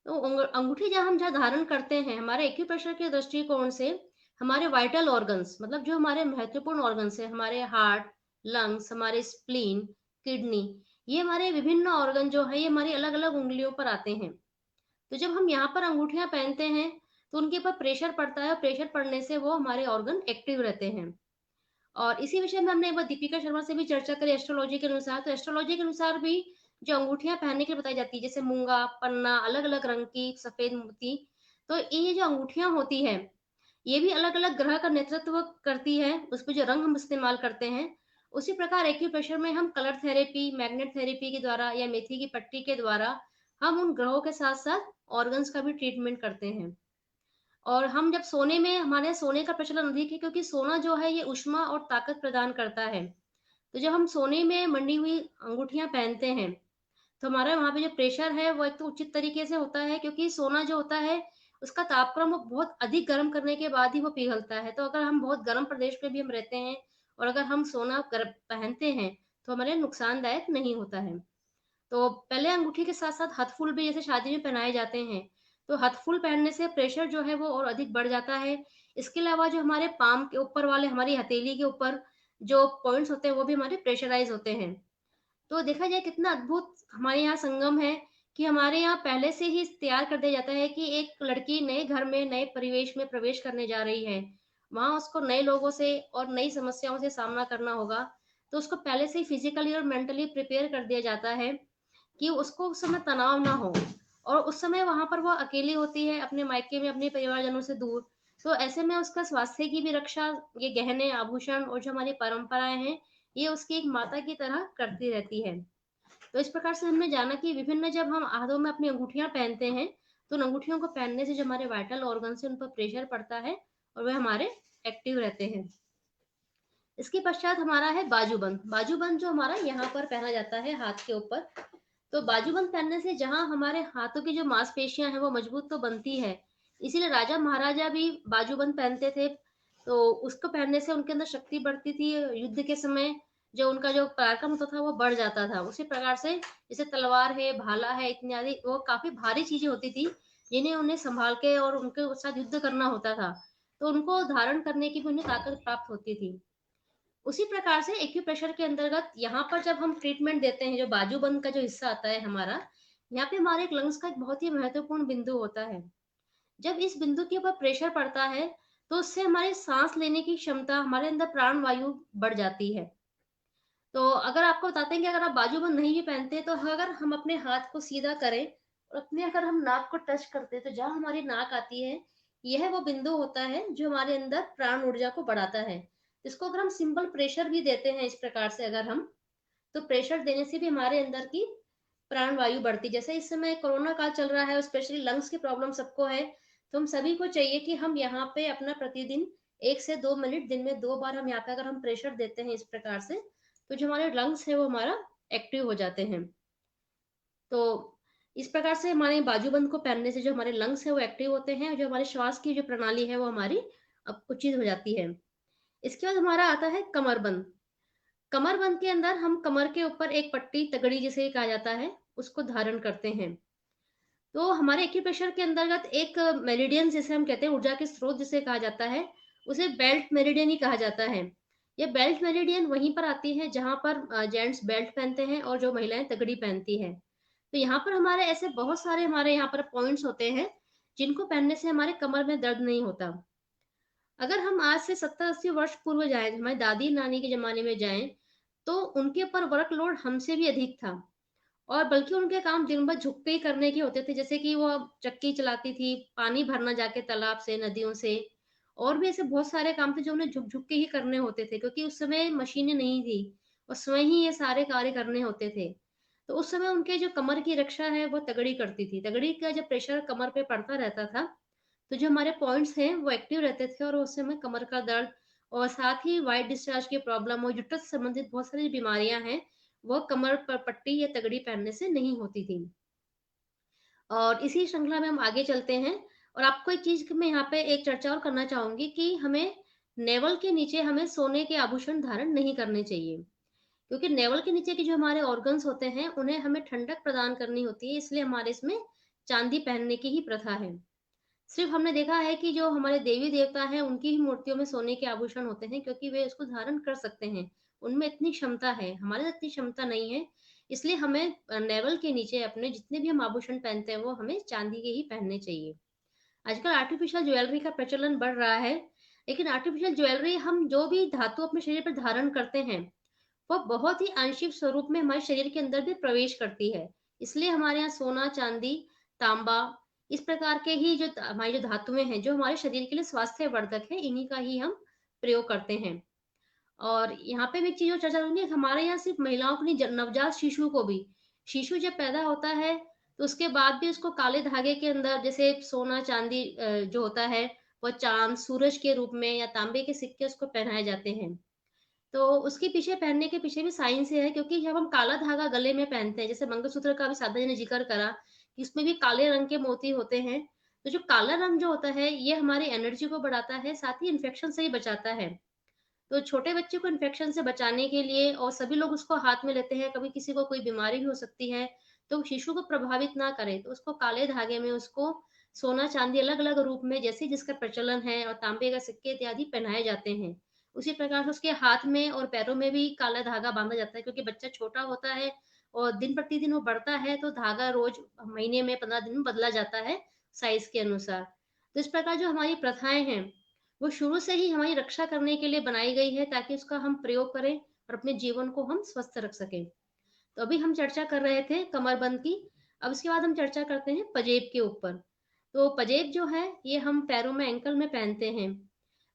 तो अंगूठी जब हम जहाँ धारण करते हैं, हमारे एक्यूप्रेशर के दृष्टिकोण से हमारे वाइटल ऑर्गन्स, मतलब जो हमारे महत्वपूर्ण ऑर्गन्स है, हमारे हार्ट, लंग्स, हमारे स्प्लीन, किडनी, ये हमारे विभिन्न ऑर्गन जो है, ये हमारी अलग अलग उंगलियों पर आते हैं। तो जब हम यहाँ पर अंगूठियां पहनते हैं, तो उनके ऊपर प्रेशर पड़ता है, और प्रेशर पड़ने से वो हमारे ऑर्गन एक्टिव रहते हैं। और इसी विषय में हमने एक बार दीपिका शर्मा से भी चर्चा करी एस्ट्रोलॉजी के अनुसार। तो एस्ट्रोलॉजी के अनुसार भी जो अंगूठियां पहनने के लिए बताई जाती है, जैसे मूंगा, पन्ना, अलग अलग रंग की, सफेद मोती, तो ये जो अंगूठियां होती है, ये भी अलग अलग ग्रह का नेतृत्व करती है। उस पर जो रंग हम इस्तेमाल करते हैं, उसी प्रकार एक्यूप्रेशर में हम कलर थेरेपी, मैग्नेट थेरेपी के द्वारा या मेथी की पट्टी के द्वारा हम उन ग्रहों के साथ साथ ऑर्गन्स का भी ट्रीटमेंट करते हैं। और हम जब सोने में, हमारे यहाँ सोने का प्रचलन अधिक है, क्योंकि सोना जो है ये ऊष्मा और ताकत प्रदान करता है। तो जब हम सोने में मंडी हुई अंगूठियां पहनते हैं, तो हमारा वहाँ पे जो प्रेशर है वो एक तो उचित तरीके से होता है, क्योंकि सोना जो होता है उसका तापक्रम वो बहुत अधिक गर्म करने के बाद ही वो पिघलता है। तो अगर हम बहुत गर्म प्रदेश में भी हम रहते हैं, और अगर हम सोना पहनते हैं, तो हमारे लिए नुकसानदायक नहीं होता है। तो पहले अंगूठी के साथ साथ हथफुल भी जैसे शादी में पहनाए जाते हैं। तो हथफुल पहनने से प्रेशर जो है वो और अधिक बढ़ जाता है। इसके अलावा जो हमारे पाम के ऊपर वाले, हमारी हथेली के ऊपर जो पॉइंट्स होते हैं, वो भी हमारे प्रेशराइज होते हैं। तो देखा जाए कितना अद्भुत हमारे यहाँ संगम है, कि हमारे यहाँ पहले से ही तैयार कर दिया जाता है कि एक लड़की नए घर में, नए परिवेश में प्रवेश करने जा रही है, वहां उसको नए लोगों से और नई समस्याओं से सामना करना होगा। तो उसको पहले से ही फिजिकली और मेंटली प्रिपेयर कर दिया जाता है कि उसको उस समय तनाव ना हो, और उस समय वहां पर वो अकेली होती है, अपने मायके में, अपने परिवारजनों से दूर। तो ऐसे में उसका स्वास्थ्य की भी रक्षा ये गहने, आभूषण और जो हमारी परंपराएं हैं, ये उसकी एक माता की तरह करती रहती है। तो इस प्रकार से हमने जाना कि विभिन्न, जब हम हाथों में अपनी अंगूठियां पहनते हैं, तो उन अंगूठियों को पहनने से जो हमारे वाइटल ऑर्गन से उन पर प्रेशर पड़ता है, और वे हमारे एक्टिव रहते हैं। इसके पश्चात हमारा है बाजूबंद। बाजूबंद जो हमारा यहाँ पर पहना जाता है हाथ के ऊपर। तो बाजूबंद पहनने से जहाँ हमारे हाथों की जो मांसपेशियां हैं वो मजबूत तो बनती है, इसीलिए राजा महाराजा भी बाजूबंद पहनते थे। तो उसको पहनने से उनके अंदर शक्ति बढ़ती थी, युद्ध के समय जो उनका जो पराक्रम होता था वो बढ़ जाता था। उसी प्रकार से जैसे तलवार है, भाला है इत्यादि, वो काफी भारी चीजें होती थी जिन्हें उन्हें संभाल के और उनके साथ युद्ध करना होता था, तो उनको धारण करने की भी उन्हें ताकत प्राप्त होती थी। उसी प्रकार से एक्यूप्रेशर के अंतर्गत यहाँ पर जब हम ट्रीटमेंट देते हैं, जो बाजूबंद का जो हिस्सा आता है हमारा, यहाँ पे हमारे एक लंग्स का एक बहुत ही महत्वपूर्ण बिंदु होता है। जब इस बिंदु के ऊपर प्रेशर पड़ता है तो उससे हमारी सांस लेने की क्षमता, हमारे अंदर प्राण वायु बढ़ जाती है। तो अगर आपको बताते हैं कि अगर आप बाजूबंद नहीं भी पहनते तो अगर हम अपने हाथ को सीधा करें और अपने अगर हम नाक को टच करते हैं तो जहां हमारी नाक आती है, यह वो बिंदु होता है जो हमारे अंदर प्राण ऊर्जा को बढ़ाता है। इसको अगर हम सिंपल प्रेशर भी देते हैं इस प्रकार से, अगर हम, तो प्रेशर देने से भी हमारे अंदर की प्राण वायु बढ़ती। जैसे इस समय कोरोना काल चल रहा है और स्पेशली लंग्स की प्रॉब्लम सबको है, तो हम सभी को चाहिए कि हम यहाँ पे अपना प्रतिदिन 1 से 2 मिनट, दिन में 2 बार हम यहाँ पे अगर हम प्रेशर देते हैं इस प्रकार से, तो जो हमारे लंग्स है वो हमारा एक्टिव हो जाते हैं। तो इस प्रकार से हमारे बाजूबंद को पहनने से जो हमारे लंग्स है वो एक्टिव होते हैं और जो हमारे श्वास की जो प्रणाली है वो हमारी अब उचित हो जाती है। इसके बाद हमारा आता है कमरबंद। कमरबंद के अंदर हम कमर के ऊपर एक पट्टी, तगड़ी जिसे कहा जाता है, उसको धारण करते हैं। तो हमारे एक्यूप्रेशर के अंतर्गत एक मेरिडियन जिसे हम कहते हैं, ऊर्जा के स्रोत जिसे कहा जाता है, उसे बेल्ट मेरिडियन ही कहा जाता है। ये बेल्ट मेरिडियन वहीं पर आती है जहां पर जेंट्स बेल्ट पहनते हैं और जो महिलाएं तगड़ी पहनती है। तो यहाँ पर हमारे ऐसे बहुत सारे हमारे यहाँ पर पॉइंट्स होते हैं जिनको पहनने से हमारे कमर में दर्द नहीं होता। अगर हम आज से 70-80 वर्ष पूर्व जाएं, हमारी दादी नानी के जमाने में जाएं, तो उनके ऊपर वर्कलोड हमसे भी अधिक था और बल्कि उनके काम दिन भर झुक के ही करने के होते थे। जैसे कि वो चक्की चलाती थी, पानी भरना जाके तालाब से, नदियों से, और भी ऐसे बहुत सारे काम थे जो उन्हें झुक झुक के ही करने होते थे, क्योंकि उस समय मशीनें नहीं थी और स्वयं ही ये सारे कार्य करने होते थे। तो उस समय उनके जो कमर की रक्षा है वो तगड़ी करती थी। तगड़ी का जब प्रेशर कमर पे पड़ता रहता था तो जो हमारे पॉइंट्स हैं वो एक्टिव रहते थे और उससे हमें कमर का दर्द और साथ ही वाइट डिस्चार्ज की प्रॉब्लम और यूट्रस से संबंधित बहुत सारी बीमारियां हैं, वो कमर पर पट्टी या तगड़ी पहनने से नहीं होती थी। और इसी श्रृंखला में हम आगे चलते हैं और आपको एक चीज मैं यहाँ पे एक चर्चा और करना चाहूंगी कि हमें नेवल के नीचे हमें सोने के आभूषण धारण नहीं करने चाहिए, क्योंकि नेवल के नीचे के जो हमारे ऑर्गन्स होते हैं उन्हें हमें ठंडक प्रदान करनी होती है, इसलिए हमारे इसमें चांदी पहनने की ही प्रथा है। सिर्फ हमने देखा है कि जो हमारे देवी देवता हैं उनकी ही मूर्तियों में सोने के आभूषण होते हैं, क्योंकि वे उसको धारण कर सकते हैं, उनमें इतनी क्षमता है, हमारे इतनी क्षमता नहीं है। इसलिए हमें नेवल के नीचे अपने जितने भी हम आभूषण पहनते हैं वो हमें चांदी के ही पहनने चाहिए। आजकल आर्टिफिशियल ज्वेलरी का प्रचलन बढ़ रहा है, लेकिन आर्टिफिशियल ज्वेलरी हम जो भी धातु अपने शरीर पर धारण करते हैं वो बहुत ही आंशिक स्वरूप में हमारे शरीर के अंदर भी प्रवेश करती है। इसलिए हमारे यहाँ सोना, चांदी, तांबा, इस प्रकार के ही जो हमारी जो धातुएं हैं जो हमारे शरीर के लिए स्वास्थ्यवर्धक है, इन्हीं का ही हम प्रयोग करते हैं। और यहाँ पे मैं एक चीज और चर्चा करूंगी, हमारे यहाँ सिर्फ महिलाओं को नहीं, नवजात शिशु को भी, शिशु जब पैदा होता है तो उसके बाद भी उसको काले धागे के अंदर जैसे सोना चांदी जो होता है वो चांद सूरज के रूप में या तांबे के सिक्के उसको पहनाए जाते हैं। तो उसके पीछे पहनने के पीछे भी साइंस है, क्योंकि जब हम काला धागा गले में पहनते हैं, जैसे मंगलसूत्र का भी साधा जी ने जिक्र करा कि इसमें भी काले रंग के मोती होते हैं, तो जो काला रंग जो होता है ये हमारी एनर्जी को बढ़ाता है, साथ ही इन्फेक्शन से ही बचाता है। तो छोटे बच्चे को इन्फेक्शन से बचाने के लिए, और सभी लोग उसको हाथ में लेते हैं, कभी किसी को कोई बीमारी भी हो सकती है, तो शिशु को प्रभावित ना करे तो उसको काले धागे में उसको सोना चांदी अलग अलग रूप में जैसे जिसका प्रचलन है और तांबे का सिक्के इत्यादि पहनाए जाते हैं, उसी प्रकार से उसके हाथ में और पैरों में भी काला धागा बांधा जाता है, क्योंकि बच्चा छोटा होता है और दिन प्रतिदिन वो बढ़ता है, तो धागा रोज महीने में 15 दिन में बदला जाता है साइज के अनुसार। तो इस प्रकार जो हमारी प्रथाएं हैं वो शुरू से ही हमारी रक्षा करने के लिए बनाई गई है, ताकि उसका हम प्रयोग करें और अपने जीवन को हम स्वस्थ रख सकें। तो अभी हम चर्चा कर रहे थे कमरबंद की, अब इसके बाद हम चर्चा करते हैं पजेब के ऊपर। तो पजेब जो है ये हम पैरों में, एंकल में पहनते हैं।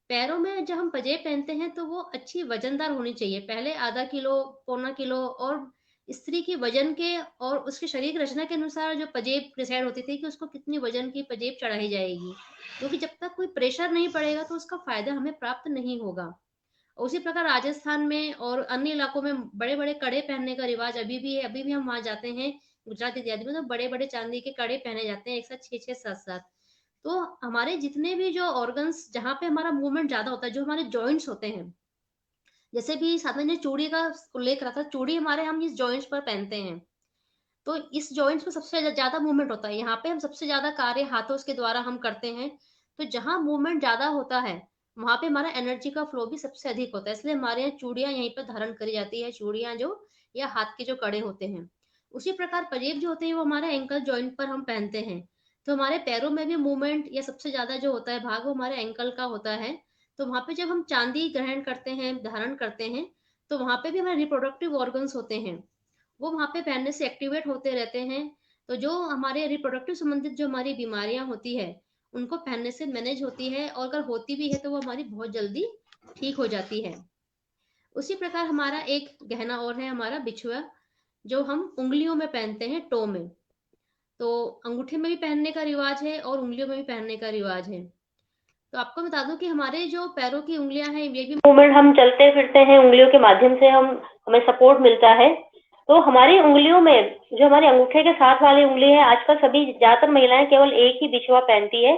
पैरों में जब हम पजेब पहनते हैं तो वो अच्छी वजनदार होनी चाहिए, पहले आधा किलो, पौना किलो, और स्त्री की वजन के और उसके शरीर की रचना के अनुसार जो पजेब डिसाइड होती थी कि उसको कितनी वजन की पजेब चढ़ाई जाएगी, क्योंकि जब तक कोई प्रेशर नहीं पड़ेगा तो उसका फायदा हमें प्राप्त नहीं होगा। उसी प्रकार राजस्थान में और अन्य इलाकों में बड़े बड़े कड़े पहनने का रिवाज अभी भी है। अभी भी हम वहां जाते हैं गुजरात इत्यादि में, तो बड़े बड़े चांदी के कड़े पहने जाते हैं एक साथ, 6 6 7 7। तो हमारे जितने भी जो ऑर्गन्स जहाँ पे हमारा मूवमेंट ज्यादा होता है, जो हमारे जॉइंट्स होते हैं, जैसे भी साधन ने चूड़ी का उल्लेख करा था, चूड़ी हमारे हम इस जॉइंट्स पर पहनते हैं, तो इस जॉइंट्स में सबसे ज्यादा मूवमेंट होता है। यहाँ पे हम सबसे ज्यादा कार्य हाथों के द्वारा हम करते हैं, तो जहाँ मूवमेंट ज्यादा होता है वहां पे हमारा एनर्जी का फ्लो भी सबसे अधिक होता है। इसलिए हमारे यहाँ चूड़ियां यहीं पर धारण करी जाती है, चूड़ियां जो या हाथ के जो कड़े होते हैं। उसी प्रकार पंजेब जो होते हैं वो हमारे एंकल जॉइंट पर हम पहनते हैं। तो हमारे पैरों में भी मूवमेंट या सबसे ज्यादा जो होता है भाग वो हमारे एंकल का होता है। तो वहां पे जब हम चांदी ग्रहण करते हैं, धारण करते हैं, तो वहां पे भी हमारे रिप्रोडक्टिव ऑर्गन्स होते हैं, वो वहां पे पहनने से एक्टिवेट होते रहते हैं। तो जो हमारे रिप्रोडक्टिव संबंधित जो हमारी बीमारियां होती है उनको पहनने से मैनेज होती है, और अगर होती भी है तो वो हमारी बहुत जल्दी ठीक हो जाती है। उसी प्रकार हमारा एक गहना और है, हमारा बिछुआ, जो हम उंगलियों में पहनते हैं, टो में। तो अंगूठे में भी पहनने का रिवाज है और उंगलियों में भी पहनने का रिवाज है। तो आपको बता दूं कि हमारे जो पैरों की उंगलियां हैं ये भी मूवमेंट, हम चलते फिरते हैं उंगलियों के माध्यम से, हम हमें सपोर्ट मिलता है। तो हमारी उंगलियों में जो हमारे अंगूठे के साथ वाली उंगली है, आजकल सभी ज्यादातर महिलाएं केवल एक ही बिछुआ पहनती है,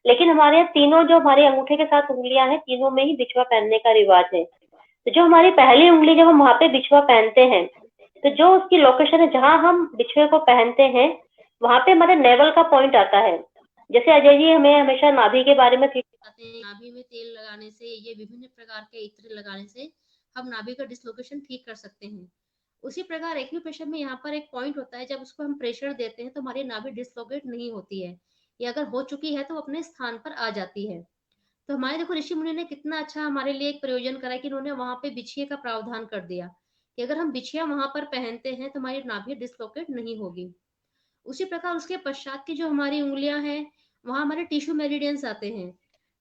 लेकिन हमारे यहाँ तीनों जो हमारे अंगूठे के साथ उंगलियां हैं, तीनों में ही बिछुआ पहनने का रिवाज है। तो जो हमारी पहली उंगली जब हम वहां पे बिछुआ पहनते हैं, तो जो उसकी लोकेशन है जहां हम बिछुए को पहनते हैं, वहां पे हमारे नेवल का पॉइंट आता है। जैसे अजय जी हमें हमेशा नाभि के बारे में बताते हैं, नाभि में तेल लगाने से, ये विभिन्न प्रकार के इत्र लगाने से हम नाभि का डिसलोकेशन ठीक कर सकते हैं। उसी प्रकार एक्यूप्रेशर में यहाँ पर एक पॉइंट होता है, जब उसको हम प्रेशर देते हैं तो हमारी नाभि डिसलोकेट नहीं होती है, या अगर हो चुकी है तो अपने स्थान पर आ जाती है। तो हमारे देखो ऋषि मुनि ने कितना अच्छा हमारे लिए एक प्रयोजन करा कि उन्होंने वहां पे बिछिए का प्रावधान कर दिया कि अगर हम बिछिया वहां पर पहनते हैं तो हमारी नाभि डिसलोकेट नहीं होगी। उसी प्रकार उसके पश्चात की जो हमारी उंगलियां हैं, वहां हमारे टिश्यू मेरिडियंस आते हैं।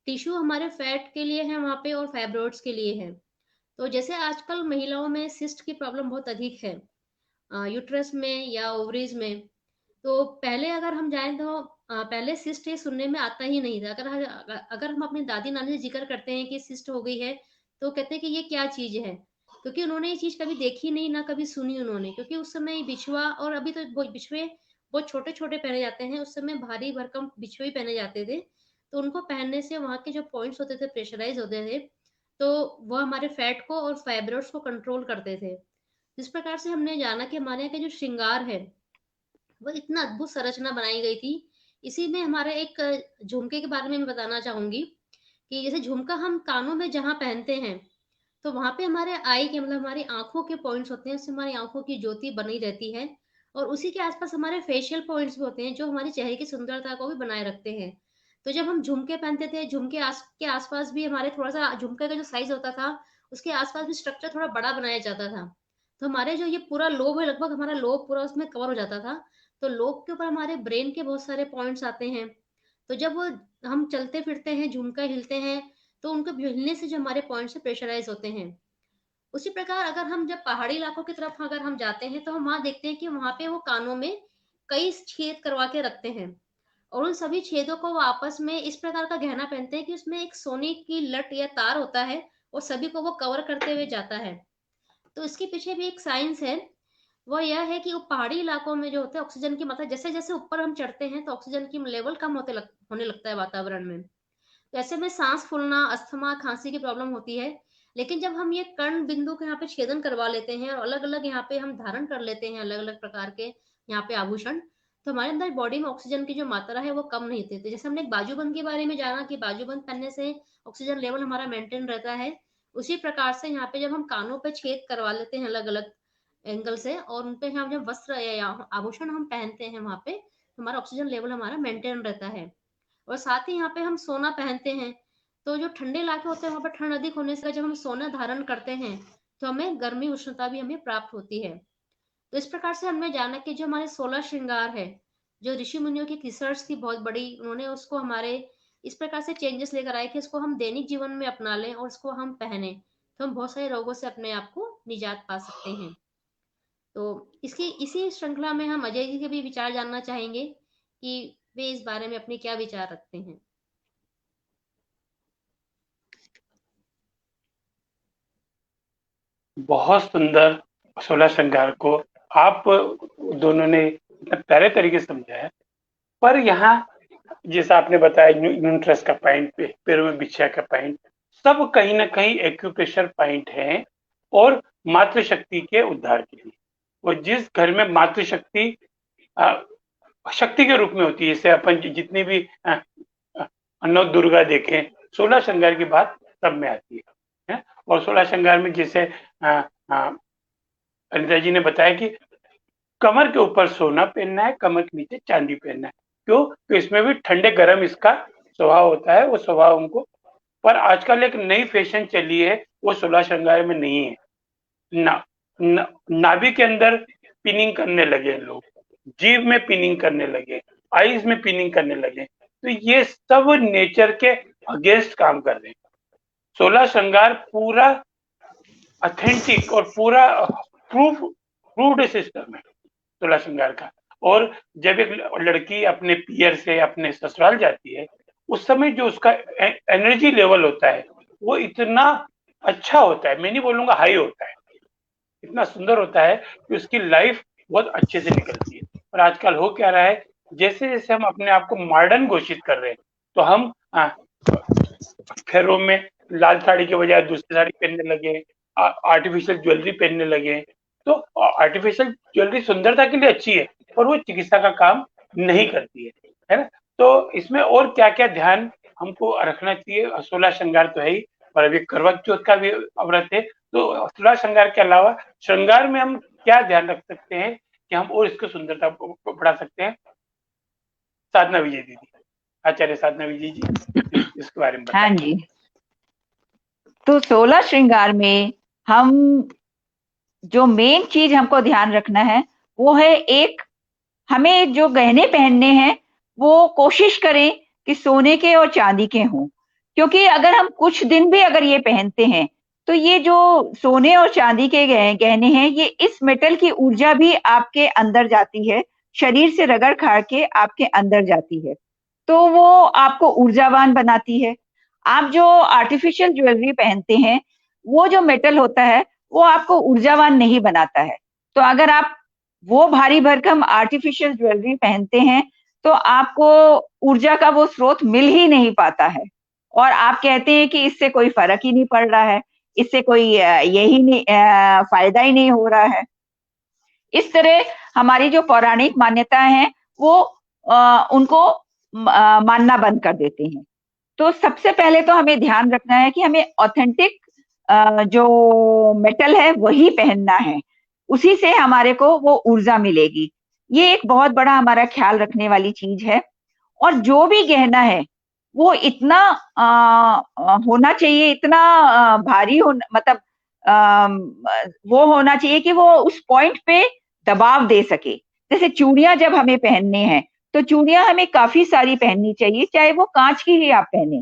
टिश्यू हमारे फैट के लिए है वहां पे और फाइब्रोइड्स के लिए है। तो जैसे आजकल महिलाओं में सिस्ट की प्रॉब्लम बहुत अधिक है, यूट्रस में या ओवरीज में। तो पहले अगर हम जाएं तो पहले सिस्ट ये सुनने में आता ही नहीं था। अगर हम अपनी दादी नानी से जिक्र करते हैं कि सिस्ट हो गई है, तो कहते हैं कि ये क्या चीज है, क्योंकि उन्होंने ये चीज कभी देखी नहीं, ना कभी सुनी उन्होंने, क्योंकि उस समय बिछुआ, और अभी तो बिछुए बहुत छोटे छोटे पहने जाते हैं, उस समय भारी भरकम बिछुए पहने जाते थे। तो उनको पहनने से वहां के जो पॉइंट्स होते थे प्रेशराइज होते थे, तो वह हमारे फैट को और फाइब्रोइड्स को कंट्रोल करते थे। जिस प्रकार से हमने जाना कि हमारे यहाँ के जो श्रृंगार है वो इतना अद्भुत संरचना बनाई गई थी। इसी में हमारे एक झुमके के बारे में मैं बताना चाहूंगी कि जैसे झुमका हम कानों में जहाँ पहनते हैं, तो वहां पे हमारे आई के मतलब हमारी आंखों के पॉइंट्स होते हैं, उससे हमारी आंखों की ज्योति बनी रहती है। और उसी के आसपास हमारे फेशियल पॉइंट्स भी होते हैं, जो हमारे चेहरे की सुंदरता को भी बनाए रखते हैं। तो जब हम झुमके पहनते थे, झुमके के आसपास भी हमारे थोड़ा सा झुमके का जो साइज होता था, उसके आसपास भी स्ट्रक्चर थोड़ा बड़ा बनाया जाता था। तो हमारे जो ये पूरा लोब है, लगभग हमारा लोब पूरा उसमें कवर हो जाता था। तो लोब के ऊपर हमारे ब्रेन के बहुत सारे पॉइंट्स आते हैं। तो जब वो हम चलते फिरते हैं, झुमका हिलते हैं, तो उनको हिलने से जो हमारे पॉइंट्स से प्रेशराइज होते हैं। उसी प्रकार अगर हम जब पहाड़ी इलाकों की तरफ अगर हम जाते हैं, तो हम वहां देखते हैं कि वहां पे वो कानों में कई छेद करवा के रखते हैं, और उन सभी छेदों को वो आपस में इस प्रकार का गहना पहनते हैं कि उसमें एक सोने की लट या तार होता है, और सभी को वो कवर करते हुए जाता है। तो इसके पीछे भी एक साइंस है। वो यह है कि वो पहाड़ी इलाकों में जो होता है ऑक्सीजन की मात्रा, जैसे जैसे ऊपर हम चढ़ते हैं तो ऑक्सीजन की लेवल कम होने लगता है वातावरण में। तो ऐसे में सांस फूलना, अस्थमा, खांसी की प्रॉब्लम होती है। लेकिन जब हम ये कर्ण बिंदु के यहाँ पे छेदन करवा लेते हैं और अलग अलग यहाँ पे हम धारण कर लेते हैं अलग अलग प्रकार के यहाँ पे आभूषण, तो हमारे अंदर बॉडी में ऑक्सीजन की जो मात्रा है वो कम नहीं होती थी। जैसे हमने एक बाजूबंद के बारे में जाना कि बाजूबंद पहनने से ऑक्सीजन लेवल हमारा मेंटेन रहता है, उसी प्रकार से यहाँ पे जब हम कानों पे छेद करवा लेते हैं अलग अलग एंगल से, और उन पे हम जब वस्त्र या आभूषण हम पहनते हैं वहां पे, तो हमारा ऑक्सीजन लेवल हमारा मेंटेन रहता है। और साथ ही यहाँ पे हम सोना पहनते हैं, तो जो ठंडे इलाके होते हैं वहां पर ठंड अधिक होने से जब हम सोना धारण करते हैं, तो हमें गर्मी उष्णता भी हमें प्राप्त होती है। तो इस प्रकार से हमने जाना कि जो हमारे 16 श्रृंगार है, जो ऋषि मुनियों की रिसर्च थी बहुत बड़ी, उन्होंने उसको हमारे इस प्रकार से चेंजेस लेकर आए कि इसको हम दैनिक जीवन में अपना लें और इसको हम पहने, तो हम बहुत सारे रोगों से अपने आप को निजात पा सकते हैं। तो इसकी इसी श्रृंखला में हम अजय जी के भी विचार जानना चाहेंगे कि वे इस बारे में अपने क्या विचार रखते हैं। बहुत सुंदर 16 श्रृंगार को आप दोनों ने इतना प्यारे तरीके से समझाया। पर यहाँ जैसा आपने बताया यूट्रस का पॉइंट, पैरों में बिछिया का पॉइंट, सब कहीं ना कहीं एक्यूप्रेशर पॉइंट है और मातृशक्ति के उद्धार के लिए। और जिस घर में मातृशक्ति शक्ति के रूप में होती है, जैसे अपन जितनी भी नौ दुर्गा देखें, 16 श्रृंगार की बात सब में आती है। और 16 श्रृंगार में जैसे अनिता जी ने बताया कि कमर के ऊपर सोना पहनना है, कमर के नीचे चांदी पहनना है। क्यों? तो इसमें भी ठंडे गर्म इसका स्वभाव होता है, वो स्वभाव उनको। पर आजकल एक नई फैशन चली है, वो 16 श्रृंगार में नहीं है। नाभि के अंदर पिनिंग करने लगे लोग, जीभ में पिनिंग करने लगे, आईज में पिनिंग करने लगे। तो ये सब नेचर के अगेंस्ट काम कर रहे हैं। 16 श्रृंगार पूरा ऑथेंटिक और पूरा प्रूव्ड सिस्टम है 16 श्रृंगार का। और जब एक लड़की अपने पियर से अपने ससुराल जाती है, उस समय जो उसका एनर्जी लेवल होता है वो इतना अच्छा होता है, मैं नहीं बोलूंगा हाई होता है, इतना सुंदर होता है कि उसकी लाइफ बहुत अच्छे से निकलती है। और आजकल हो क्या रहा है, जैसे जैसे हम अपने आप को मॉडर्न घोषित कर रहे हैं, तो हम फेरों में लाल साड़ी के बजाय दूसरी साड़ी पहनने लगे, आर्टिफिशियल ज्वेलरी पहनने लगे। तो आर्टिफिशियल ज्वेलरी सुंदरता के लिए अच्छी है, पर वो चिकित्सा का काम नहीं करती है ना। तो इसमें और क्या क्या ध्यान हमको रखना चाहिए? 16 श्रृंगार तो है ही, और अभी करवा चौथ का भी व्रत है, तो 16 श्रृंगार के अलावा श्रृंगार में हम क्या ध्यान रख सकते हैं कि हम और इसको सुंदरता बढ़ा सकते हैं? साधना विजय दीदी, आचार्य साधना विजय जी, इसके बारे में बताएं। हाँ जी, तो 16 श्रृंगार में हम जो मेन चीज हमको ध्यान रखना है वो है, एक, हमें जो गहने पहनने हैं वो कोशिश करें कि सोने के और चांदी के हों। क्योंकि अगर हम कुछ दिन भी अगर ये पहनते हैं तो ये जो सोने और चांदी के गहने हैं, ये इस मेटल की ऊर्जा भी आपके अंदर जाती है, शरीर से रगड़ खाड़ के आपके अंदर जाती है, तो वो आपको ऊर्जावान बनाती है। आप जो आर्टिफिशियल ज्वेलरी पहनते हैं, वो जो मेटल होता है वो आपको ऊर्जावान नहीं बनाता है। तो अगर आप वो भारी भरकम आर्टिफिशियल ज्वेलरी पहनते हैं तो आपको ऊर्जा का वो स्रोत मिल ही नहीं पाता है, और आप कहते हैं कि इससे कोई फर्क ही नहीं पड़ रहा है, इससे कोई यही नहीं फायदा ही नहीं हो रहा है। इस तरह हमारी जो पौराणिक मान्यताएं हैं वो उनको मानना बंद कर देते हैं। तो सबसे पहले तो हमें ध्यान रखना है कि हमें ऑथेंटिक जो मेटल है वही पहनना है, उसी से हमारे को वो ऊर्जा मिलेगी। ये एक बहुत बड़ा हमारा ख्याल रखने वाली चीज है। और जो भी गहना है वो इतना होना चाहिए, इतना भारी हो, मतलब वो होना चाहिए कि वो उस पॉइंट पे दबाव दे सके। जैसे चूड़ियां जब हमें पहनने हैं तो चूड़ियां हमें काफी सारी पहननी चाहिए, चाहे वो कांच की ही आप पहने,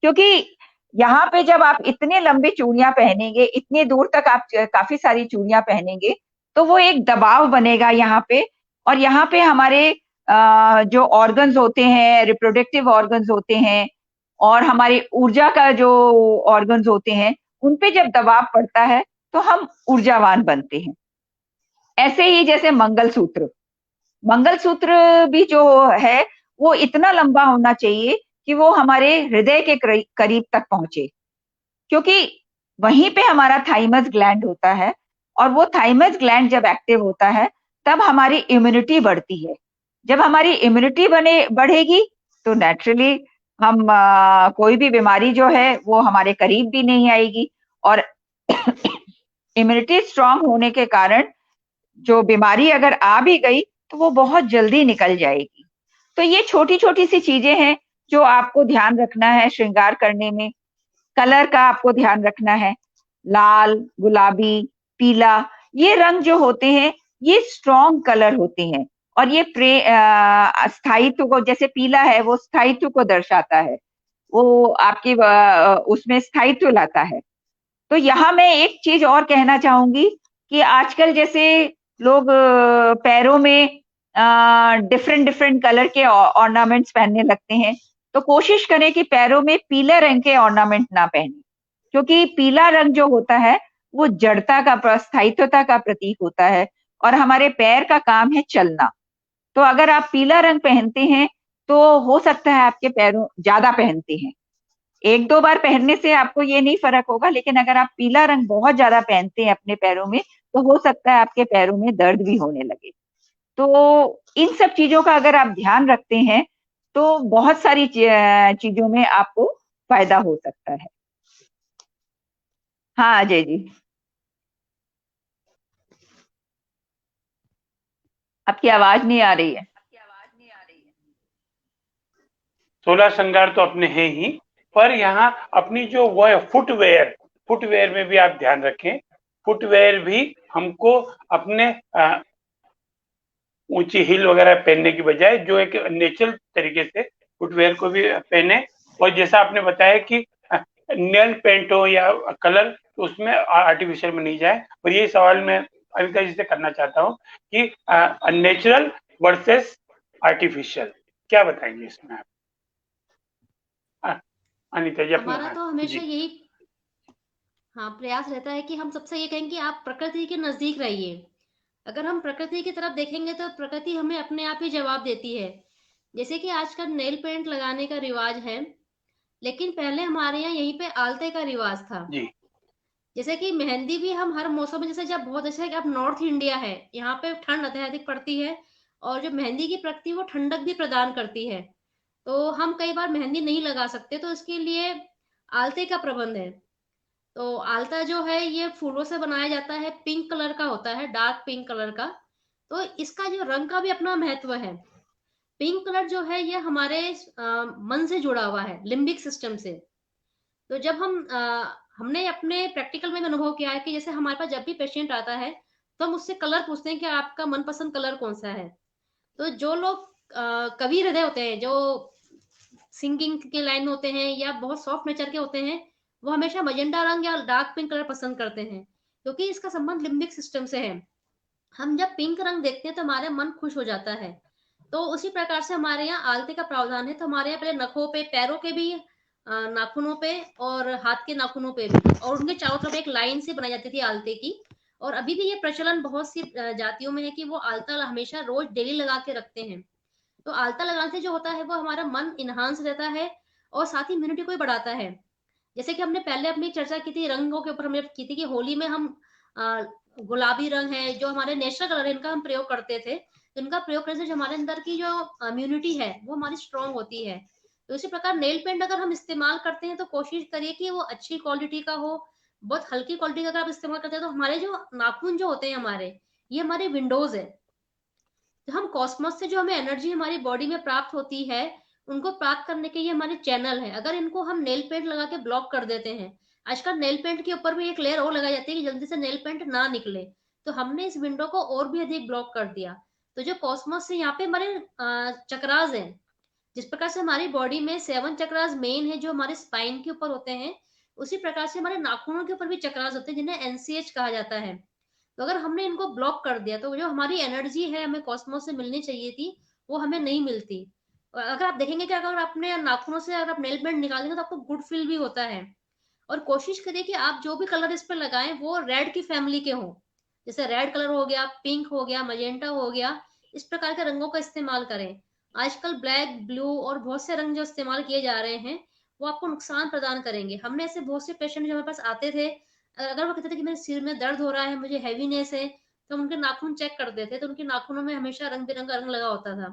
क्योंकि यहाँ पे जब आप इतने लंबे चूड़ियां पहनेंगे, इतने दूर तक आप काफी सारी चूड़ियां पहनेंगे, तो वो एक दबाव बनेगा यहाँ पे। और यहाँ पे हमारे जो ऑर्गन्स होते हैं, रिप्रोडक्टिव ऑर्गन्स होते हैं, और हमारी ऊर्जा का जो ऑर्गन्स होते हैं, उन पे जब दबाव पड़ता है तो हम ऊर्जावान बनते हैं। ऐसे ही जैसे मंगलसूत्र, मंगलसूत्र भी जो है वो इतना लंबा होना चाहिए कि वो हमारे हृदय के करीब तक पहुंचे, क्योंकि वहीं पे हमारा थाइमस ग्लैंड होता है, और वो थाइमस ग्लैंड जब एक्टिव होता है तब हमारी इम्यूनिटी बढ़ती है। जब हमारी इम्यूनिटी बढ़ेगी तो नेचुरली हम कोई भी बीमारी जो है वो हमारे करीब भी नहीं आएगी, और इम्यूनिटी स्ट्रांग होने के कारण जो बीमारी अगर आ भी गई तो वो बहुत जल्दी निकल जाएगी। तो ये छोटी छोटी सी चीजें हैं जो आपको ध्यान रखना है श्रृंगार करने में। कलर का आपको ध्यान रखना है, लाल, गुलाबी, पीला, ये रंग जो होते हैं ये स्ट्रॉन्ग कलर होते हैं, और ये स्थायित्व को, जैसे पीला है वो स्थायित्व को दर्शाता है, वो आपकी उसमें स्थायित्व लाता है। तो यहाँ मैं एक चीज और कहना चाहूंगी कि आजकल जैसे लोग पैरों में डिफरेंट डिफरेंट कलर के ऑर्नामेंट्स पहनने लगते हैं, तो कोशिश करें कि पैरों में पीले रंग के ऑर्नामेंट ना पहने, क्योंकि पीला रंग जो होता है वो जड़ता का, स्थायित्वता का प्रतीक होता है। और हमारे पैर का काम है चलना। तो अगर आप पीला रंग पहनते हैं तो हो सकता है आपके पैरों, ज्यादा पहनते हैं, एक दो बार पहनने से आपको ये नहीं फर्क होगा, लेकिन अगर आप पीला रंग बहुत ज्यादा पहनते हैं अपने पैरों में तो हो सकता है आपके पैरों में दर्द भी होने लगे। तो इन सब चीजों का अगर आप ध्यान रखते हैं तो बहुत सारी चीजों में आपको फायदा हो सकता है। हाँ अजय जी, आपकी आवाज नहीं आ रही है। 16 श्रृंगार तो अपने हैं ही, पर यहाँ अपनी जो वह फुटवेयर में भी आप ध्यान रखें। फुटवेयर भी हमको अपने ऊंची हील वगैरह पहनने की बजाय जो एक नेचुरल तरीके से फुटवेयर को भी पहने। और जैसा आपने बताया कि नेल पेंट हो या कलर, तो उसमें आर्टिफिशियल में नहीं जाए। और ये सवाल मैं अनिता जी से करना चाहता हूँ कि नेचुरल वर्सेस आर्टिफिशियल, क्या बताएंगे इसमें आप? अनिता जी अपना। हमारा तो हमेशा जी यही प्रयास रहता है कि हम सबसे ये कहें कि आप प्रकृति के नजदीक रहिए। अगर हम प्रकृति की तरफ देखेंगे तो प्रकृति हमें अपने आप ही जवाब देती है। जैसे कि आजकल नेल पेंट लगाने का रिवाज है, लेकिन पहले हमारे यहाँ यहीं पे आलते का रिवाज था। जी जैसे कि मेहंदी भी हम हर मौसम में, जैसे जब बहुत अच्छा है कि अब नॉर्थ इंडिया है, यहाँ पे ठंड अत्यधिक पड़ती है और जो मेहंदी की प्रकृति वो ठंडक भी प्रदान करती है, तो हम कई बार मेहंदी नहीं लगा सकते, तो इसके लिए आलते का प्रबंध है। तो आलता जो है ये फूलों से बनाया जाता है, पिंक कलर का होता है, डार्क पिंक कलर का। तो इसका जो रंग का भी अपना महत्व है। पिंक कलर जो है ये हमारे मन से जुड़ा हुआ है, लिम्बिक सिस्टम से। तो जब हमने अपने प्रैक्टिकल में भी अनुभव किया है कि जैसे हमारे पास जब भी पेशेंट आता है तो हम उससे कलर पूछते हैं कि आपका मनपसंद कलर कौन सा है। तो जो लोग कवि हृदय होते हैं, जो सिंगिंग के लाइन में होते हैं या बहुत सॉफ्ट नेचर के होते हैं, वो हमेशा मजेंडा रंग या डार्क पिंक कलर पसंद करते हैं, क्योंकि इसका संबंध लिम्बिक सिस्टम से है। हम जब पिंक रंग देखते हैं तो हमारे मन खुश हो जाता है। तो उसी प्रकार से हमारे यहाँ आलते का प्रावधान है। तो हमारे यहाँ पहले नखों पे, पैरों के भी नाखूनों पे और हाथ के नाखूनों पे भी, और उनके चारों तरफ एक लाइन से बनाई जाती थी आलते की। और अभी भी ये प्रचलन बहुत सी जातियों में है कि वो आलता हमेशा रोज डेली लगा के रखते हैं। तो आलता लगाने से जो होता है वो हमारा मन इन्हांस रहता है और साथ ही इम्यूनिटी को भी बढ़ाता है। जैसे कि हमने पहले अपनी चर्चा की थी रंगों के ऊपर, हमने की थी कि होली में हम गुलाबी रंग है जो हमारे नेचुरल कलर है, इनका हम प्रयोग करते थे। तो इनका प्रयोग करने से हमारे अंदर की जो इम्यूनिटी है वो हमारी स्ट्रांग होती है। तो इसी प्रकार नेल पेंट अगर हम इस्तेमाल करते हैं तो कोशिश करिए कि वो अच्छी क्वालिटी का हो। बहुत हल्की क्वालिटी का अगर आप इस्तेमाल करते हैं तो हमारे जो नाखून जो होते हैं हमारे, ये हमारे विंडोज है। तो हम कॉस्मोस से जो हमें एनर्जी हमारी बॉडी में प्राप्त होती है, उनको प्राप्त करने के ये हमारे चैनल है। अगर इनको हम नेल पेंट लगा के ब्लॉक कर देते हैं, आजकल नेल पेंट के ऊपर भी एक लेयर और लगाई जाती है कि जल्दी से नेल पेंट ना निकले, तो हमने इस विंडो को और भी अधिक ब्लॉक कर दिया। तो जो कॉस्मोस है यहाँ पे हमारे चक्रास हैं, जिस प्रकार से हमारी बॉडी में 7 चक्रास मेन है जो हमारे स्पाइन के ऊपर होते हैं, उसी प्रकार से हमारे नाखूनों के ऊपर भी चक्रास होते हैं जिन्हें एनसीएच कहा जाता है। तो अगर हमने इनको ब्लॉक कर दिया तो जो हमारी एनर्जी है हमें कॉस्मोस से मिलनी चाहिए थी, वो हमें नहीं मिलती। और अगर आप देखेंगे कि अगर अपने नाखूनों से अगर आप नेल पेंट निकालेंगे तो आपको गुड फील भी होता है। और कोशिश करिए कि आप जो भी कलर इस पर लगाएं वो रेड की फैमिली के हों। जैसे रेड कलर हो गया, पिंक हो गया, मजेंटा हो गया, इस प्रकार के रंगों का इस्तेमाल करें। आजकल ब्लैक, ब्लू और बहुत से रंग जो इस्तेमाल किए जा रहे हैं वो आपको नुकसान प्रदान करेंगे। हमने ऐसे बहुत से पेशेंट जो हमारे पास आते थे, अगर वो कहते थे कि मेरे सिर में दर्द हो रहा है, मुझे हैवीनेस है, तो हम उनके नाखून चेक करते थे तो उनके नाखूनों में हमेशा रंग बिरंगा रंग लगा होता था।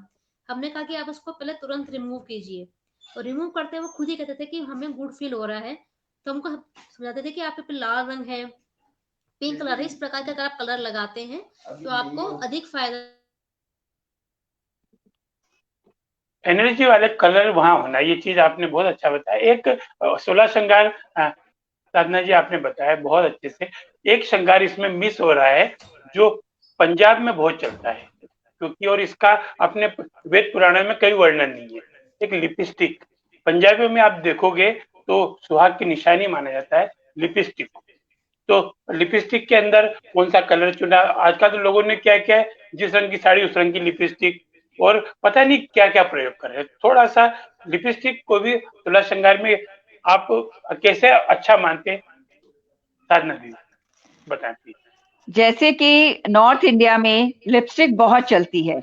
हमने कहा कि आप उसको पहले तुरंत रिमूव कीजिए। और रिमूव करते वो खुद ही कहते थे कि हमें गुड फील हो रहा है। तो हमको समझाते थे कि आप पे लाल रंग है, पिंक कलर है, इस प्रकार का अगर आप कलर लगाते हैं तो आपको अधिक फायदा। एनर्जी वाले कलर वहां होना, ये चीज आपने बहुत अच्छा बताया। एक 16 श्रृंगार साधना जी आपने बताया बहुत अच्छे से। एक श्रृंगार इसमें मिस हो रहा है जो पंजाब में बहुत चलता है, क्योंकि और इसका अपने वेद पुराणों में कई वर्णन नहीं है। एक लिपस्टिक, पंजाबी में आप देखोगे तो सुहाग की निशानी माना जाता है लिपस्टिक। तो लिपस्टिक के अंदर कौन सा कलर चुना, आजकल तो लोगों ने क्या क्या है, जिस रंग की साड़ी उस रंग की लिपस्टिक, और पता नहीं क्या क्या प्रयोग कर रहे हैं। थोड़ा सा लिपस्टिक को भी तुला श्रृंगार में आप कैसे अच्छा मानते हैं साधना दी? बताएं प्लीज। जैसे कि नॉर्थ इंडिया में लिपस्टिक बहुत चलती है,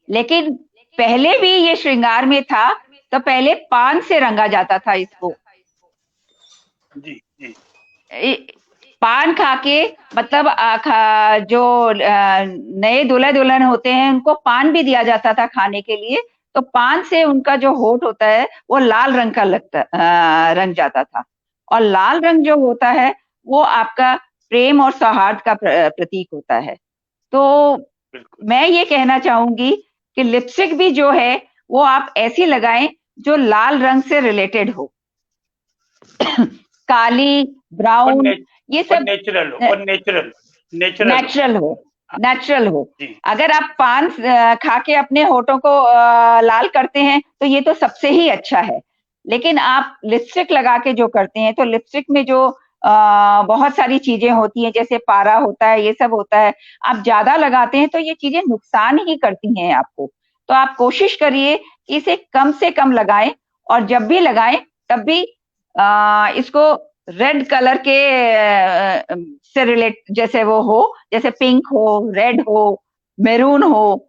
लेकिन पहले भी ये श्रृंगार में था, तो पहले पान से रंगा जाता था इसको। जी जी। पान खा के, मतलब जो नए दूल्हा दुल्हन होते हैं उनको पान भी दिया जाता था खाने के लिए, तो पान से उनका जो होठ होता है वो लाल रंग का रंग जाता था। और लाल रंग जो होता है वो आपका प्रेम और सौहार्द का प्रतीक होता है। तो मैं ये कहना चाहूंगी कि लिपस्टिक भी जो है वो आप ऐसी लगाएं जो लाल रंग से रिलेटेड हो। काली, ब्राउन, ये और सब नेचुरल हो, और नेचुरल नेचुरल हो, नेचुरल हो। जी। अगर आप पान खा के अपने होठों को लाल करते हैं तो ये तो सबसे ही अच्छा है, लेकिन आप लिपस्टिक लगा के जो करते हैं तो लिपस्टिक में जो बहुत सारी चीजें होती हैं, जैसे पारा होता है, ये सब होता है, आप ज्यादा लगाते हैं तो ये चीजें नुकसान ही करती हैं आपको। तो आप कोशिश करिए कि इसे कम से कम लगाएं, और जब भी लगाएं तब भी इसको रेड कलर के से रिलेट, जैसे वो हो, जैसे पिंक हो, रेड हो, मैरून हो।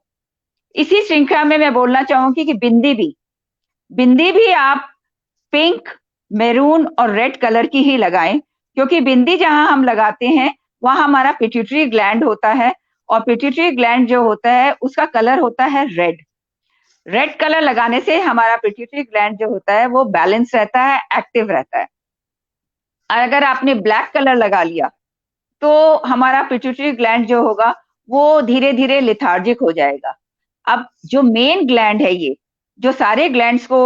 इसी श्रृंखला में मैं बोलना चाहूंगी कि बिंदी भी आप पिंक, मैरून और रेड कलर की ही लगाएं, क्योंकि बिंदी जहां हम लगाते हैं वहां हमारा पिट्यूटरी ग्लैंड होता है, और पिट्यूटरी ग्लैंड जो होता है उसका कलर होता है रेड। रेड कलर लगाने से हमारा पिट्यूटरी ग्लैंड जो होता है वो बैलेंस रहता है, एक्टिव रहता है। अगर आपने ब्लैक कलर लगा लिया तो हमारा पिट्यूटरी ग्लैंड जो होगा वो धीरे धीरे लिथार्जिक हो जाएगा। अब जो मेन ग्लैंड है, ये जो सारे ग्लैंड्स को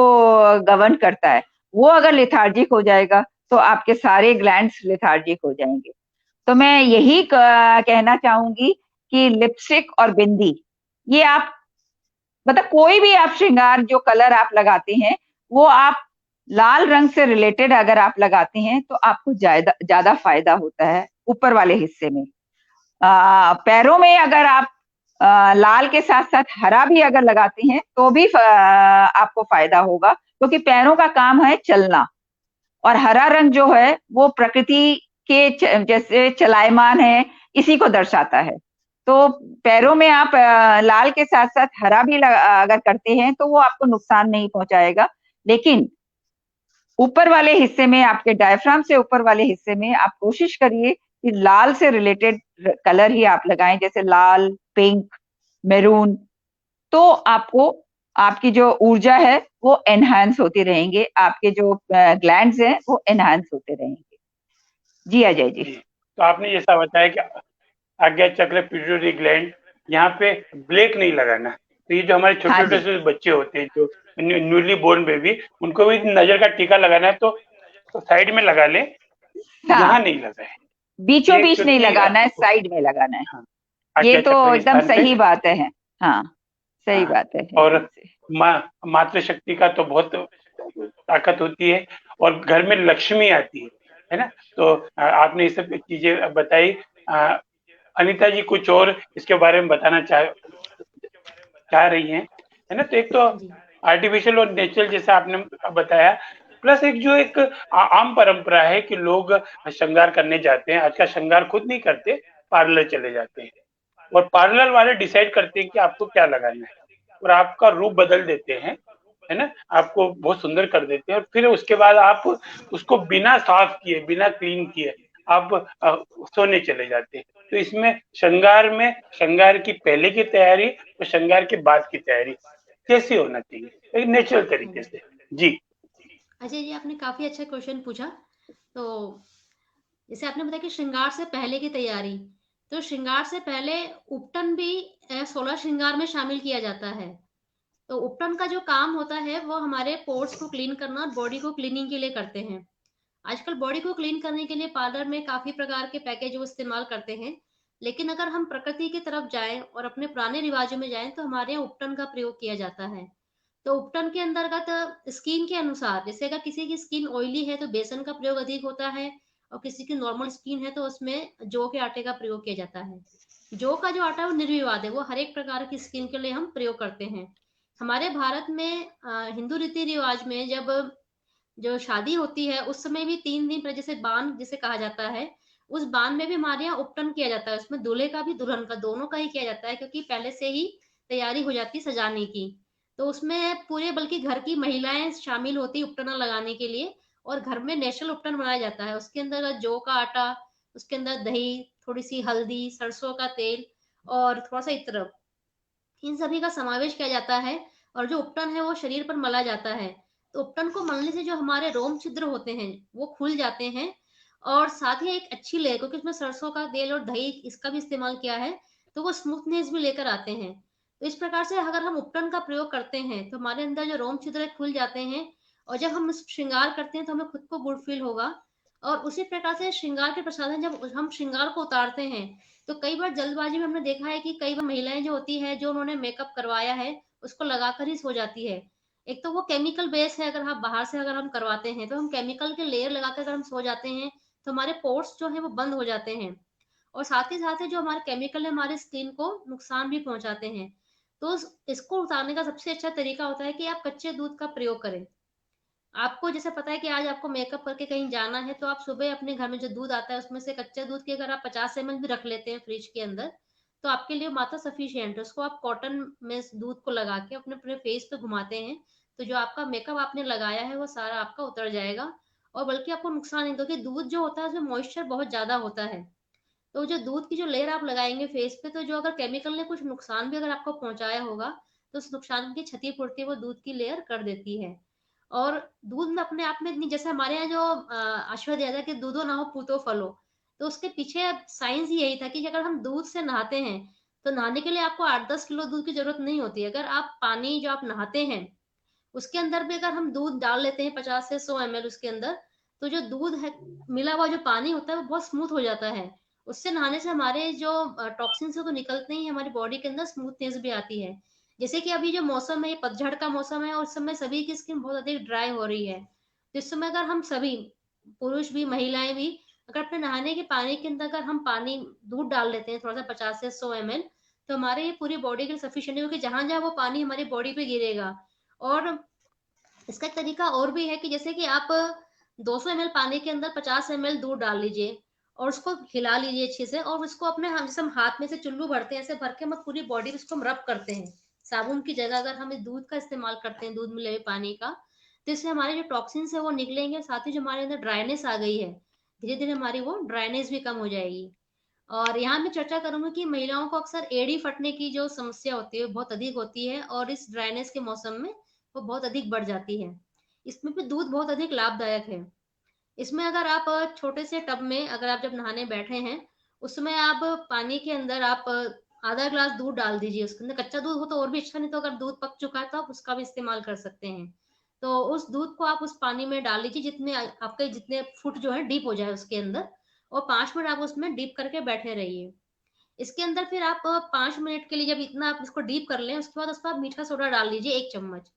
गवर्न करता है, वो अगर लिथार्जिक हो जाएगा तो आपके सारे ग्लैंड्स लिथार्जिक हो जाएंगे। तो मैं यही कहना चाहूंगी कि लिपस्टिक और बिंदी, ये आप, मतलब कोई भी आप श्रृंगार जो कलर आप लगाते हैं वो आप लाल रंग से रिलेटेड अगर आप लगाते हैं तो आपको ज्यादा ज्यादा फायदा होता है ऊपर वाले हिस्से में। पैरों में अगर आप लाल के साथ साथ हरा भी अगर लगाते हैं तो भी आपको फायदा होगा, क्योंकि पैरों का काम है चलना, और हरा रंग जो है वो प्रकृति के जैसे चलायमान है, इसी को दर्शाता है। तो पैरों में आप लाल के साथ साथ हरा भी अगर करते हैं तो वो आपको नुकसान नहीं पहुंचाएगा, लेकिन ऊपर वाले हिस्से में, आपके डायफ्राम से ऊपर वाले हिस्से में आप कोशिश करिए कि लाल से रिलेटेड कलर ही आप लगाएं, जैसे लाल, पिंक, मैरून। तो आपको, आपकी जो ऊर्जा है वो एनहांस होती रहेंगे, आपके जो ग्लैंड्स हैं वो एनहांस होते रहेंगे। जी अजय जी। तो आपने जैसा बताया कि आज्ञा चक्र, पिट्यूटरी ग्लैंड, यहाँ पे ब्लैक नहीं लगाना। तो ये जो हमारे छोटे हाँ छोटे जी, से बच्चे होते हैं, जो न्यूली बोर्न बेबी, उनको भी नजर का टीका लगाना है तो साइड में लगा लें, यहाँ हाँ, नहीं लगाए बीचों ये, बीच नहीं क्योंकि लगाना है, साइड में लगाना है। हाँ, ये आज्ञा तो चक्र के एकदम स्थान पे। सही बात है। हाँ, सही हाँ, बात है और एकदम से। मातृशक्ति का तो बहुत ताकत होती है, और घर में लक्ष्मी आती है ना। तो आपने ये सब चीजें बताई। अनीता जी कुछ और इसके बारे में बताना चाह रही हैं, है ना। तो एक तो जी आर्टिफिशियल और नेचुरल जैसा आपने बताया, प्लस एक जो एक आम परंपरा है कि लोग श्रृंगार करने जाते हैं, आज का श्रृंगार खुद नहीं करते, पार्लर चले जाते हैं, और पार्लर वाले डिसाइड करते हैं कि आपको क्या लगाना है, और आपका रूप बदल देते हैं, है ना, आपको बहुत सुंदर कर देते हैं, और फिर उसके बाद आप उसको बिना साफ किए, बिना क्लीन किए आप सोने चले जाते हैं। तो इसमें श्रृंगार की पहले की तैयारी और श्रृंगार के बाद की तैयारी कैसी होना चाहिए, एक नेचुरल तरीके से। जी अजय जी, आपने काफी अच्छा क्वेश्चन पूछा। तो जैसे आपने बताया कि श्रृंगार से पहले की तैयारी, तो श्रृंगार से पहले उपटन भी 16 श्रृंगार में शामिल किया जाता है। तो उपटन का जो काम होता है वो हमारे पोर्स को क्लीन करना और बॉडी को क्लीनिंग के लिए करते हैं। आजकल बॉडी को क्लीन करने के लिए पार्लर में काफी प्रकार के पैकेज वो इस्तेमाल करते हैं, लेकिन अगर हम प्रकृति की तरफ जाएं और अपने पुराने रिवाजों में जाएं तो हमारे यहाँ उपटन का प्रयोग किया जाता है। तो उपटन के अंतर्गत स्किन के अनुसार, जैसे अगर किसी की स्किन ऑयली है तो बेसन का प्रयोग अधिक होता है, और किसी की नॉर्मल स्किन है तो उसमें जौ के आटे का प्रयोग किया जाता है। जौ का जो आटा है वो निर्विवाद है, वो हर एक प्रकार की स्किन के लिए हम प्रयोग करते हैं। हमारे भारत में हिंदू रीति रिवाज में जब जो शादी होती है उस समय भी 3 दिन पहले, जैसे बान जिसे कहा जाता है, उस बांध में भी हमारे यहाँ उपटन किया जाता है, उसमें दूल्हे का भी दुल्हन का दोनों का ही किया जाता है, क्योंकि पहले से ही तैयारी हो जाती है सजाने की। तो उसमें पूरे बल्कि घर की महिलाएं शामिल होती है उपटना लगाने के लिए, और घर में नेशनल उपटन बनाया जाता है। उसके अंदर जौ का आटा, उसके अंदर दही, थोड़ी सी हल्दी, सरसों का तेल और थोड़ा सा इत्र, इन सभी का समावेश किया जाता है। और जो उपटन है वो शरीर पर मला जाता है। तो उपटन को मलने से जो हमारे रोम छिद्र होते हैं वो खुल जाते हैं, और साथ ही एक अच्छी लेयर, क्योंकि इसमें सरसों का तेल और दही इसका भी इस्तेमाल किया है, तो वो स्मूथनेस भी लेकर आते हैं। तो इस प्रकार से अगर हम उपटन का प्रयोग करते हैं तो हमारे अंदर जो रोम छिद्र खुल जाते हैं, और जब हम श्रृंगार करते हैं तो हमें खुद को गुड फील होगा। और उसी प्रकार से श्रृंगार के प्रसाधन, जब हम श्रृंगार को उतारते हैं तो कई बार जल्दबाजी में हमने देखा है कि कई बार महिलाएं जो होती है, जो उन्होंने मेकअप करवाया है उसको लगाकर ही सो जाती है। एक तो वो केमिकल बेस है, अगर आप बाहर से अगर हम करवाते हैं तो हम केमिकल के लेयर लगाकर अगर हम सो जाते हैं तो हमारे पोर्स जो है वो बंद हो जाते हैं, और साथ ही साथ जो हमारे केमिकल है हमारे स्किन को नुकसान भी पहुंचाते हैं। तो इसको उतारने का सबसे अच्छा तरीका होता है कि आप कच्चे दूध का प्रयोग करें। आपको जैसे पता है कि आज आपको मेकअप करके कहीं जाना है, तो आप सुबह अपने घर में जो दूध आता है उसमें से कच्चे दूध की अगर आप 50 ml भी रख लेते हैं फ्रिज के अंदर, तो आपके लिए मात्रा सफिशियंट है। उसको आप कॉटन में इस दूध को लगा के अपने अपने फेस पे घुमाते हैं, तो जो आपका मेकअप आपने लगाया है वो सारा आपका उतर जाएगा, और बल्कि आपको नुकसान नहीं, क्योंकि दूध जो होता है उसमें मॉइस्चर बहुत ज्यादा होता है। तो जो दूध की जो लेयर आप लगाएंगे फेस पे, तो जो अगर केमिकल ने कुछ नुकसान भी अगर आपको पहुंचाया होगा, तो उस नुकसान की क्षतिपूर्ति वो दूध की लेयर कर देती है। और दूध में अपने आप में इतनी, जैसे हमारे यहाँ जो अश्वत्थ दिया था कि दूधो ना हो पूतो फलो, तो उसके पीछे साइंस ही यही था कि अगर हम दूध से नहाते हैं तो नहाने के लिए आपको 8-10 किलो दूध की जरूरत नहीं होती। अगर आप पानी जो आप नहाते हैं उसके अंदर भी अगर हम दूध डाल लेते हैं 50 से 100 ml उसके अंदर, तो जो दूध है मिला हुआ जो पानी होता है वो बहुत स्मूथ हो जाता है। उससे नहाने से हमारे जो टॉक्सिन्स है तो निकलते ही हमारी बॉडी के अंदर स्मूथनेस भी आती है। जैसे कि अभी जो मौसम है ये पतझड़ का मौसम है, और इस समय सभी की स्किन बहुत अधिक ड्राई हो रही है। तो इस समय अगर हम सभी, पुरुष भी महिलाएं भी, अगर अपने नहाने के पानी के अंदर अगर हम पानी दूध डाल लेते हैं थोड़ा सा 50 से 100 ml, तो हमारे ये पूरी बॉडी के लिए सफिशियंट है, क्योंकि जहां जहां वो पानी हमारी बॉडी पे गिरेगा। और इसका एक तरीका और भी है कि जैसे कि आप 200 ml पानी के अंदर 50 ml दूध डाल लीजिए, और उसको हिला लीजिए अच्छे से, और उसको अपने जैसे हम हाथ में से चुल्लू भरते हैं ऐसे भर के हम पूरी बॉडी में इसको हम रब करते हैं। साबुन की जगह अगर हम इस दूध का इस्तेमाल करते हैं, दूध मिले हुए पानी का, तो इससे हमारे जो टॉक्सिन्स है वो निकलेंगे, साथ ही जो हमारे अंदर ड्राइनेस आ गई है धीरे धीरे हमारी वो ड्राइनेस भी कम हो जाएगी। और यहाँ मैं चर्चा करूंगी कि महिलाओं को अक्सर एड़ी फटने की जो समस्या होती है बहुत अधिक होती है, और इस ड्राइनेस के मौसम में वो बहुत अधिक बढ़ जाती है। इसमें भी दूध बहुत अधिक लाभदायक है। इसमें अगर आप छोटे से टब में अगर आप जब नहाने बैठे हैं, उसमें आप पानी के अंदर आप आधा ग्लास दूध डाल दीजिए। उसके अंदर कच्चा दूध हो तो और भी अच्छा, नहीं तो अगर दूध पक चुका है तो आप उसका भी इस्तेमाल कर सकते हैं। तो उस दूध को आप उस पानी में डाल लीजिए जितने आपके जितने फुट जो है डीप हो जाए उसके अंदर, और 5 मिनट आप उसमें डीप करके बैठे रहिए। इसके अंदर फिर आप 5 मिनट के लिए जब इतना आप इसको डीप कर लें, उसके बाद उसमें आप मीठा सोडा डाल लीजिए 1 चम्मच।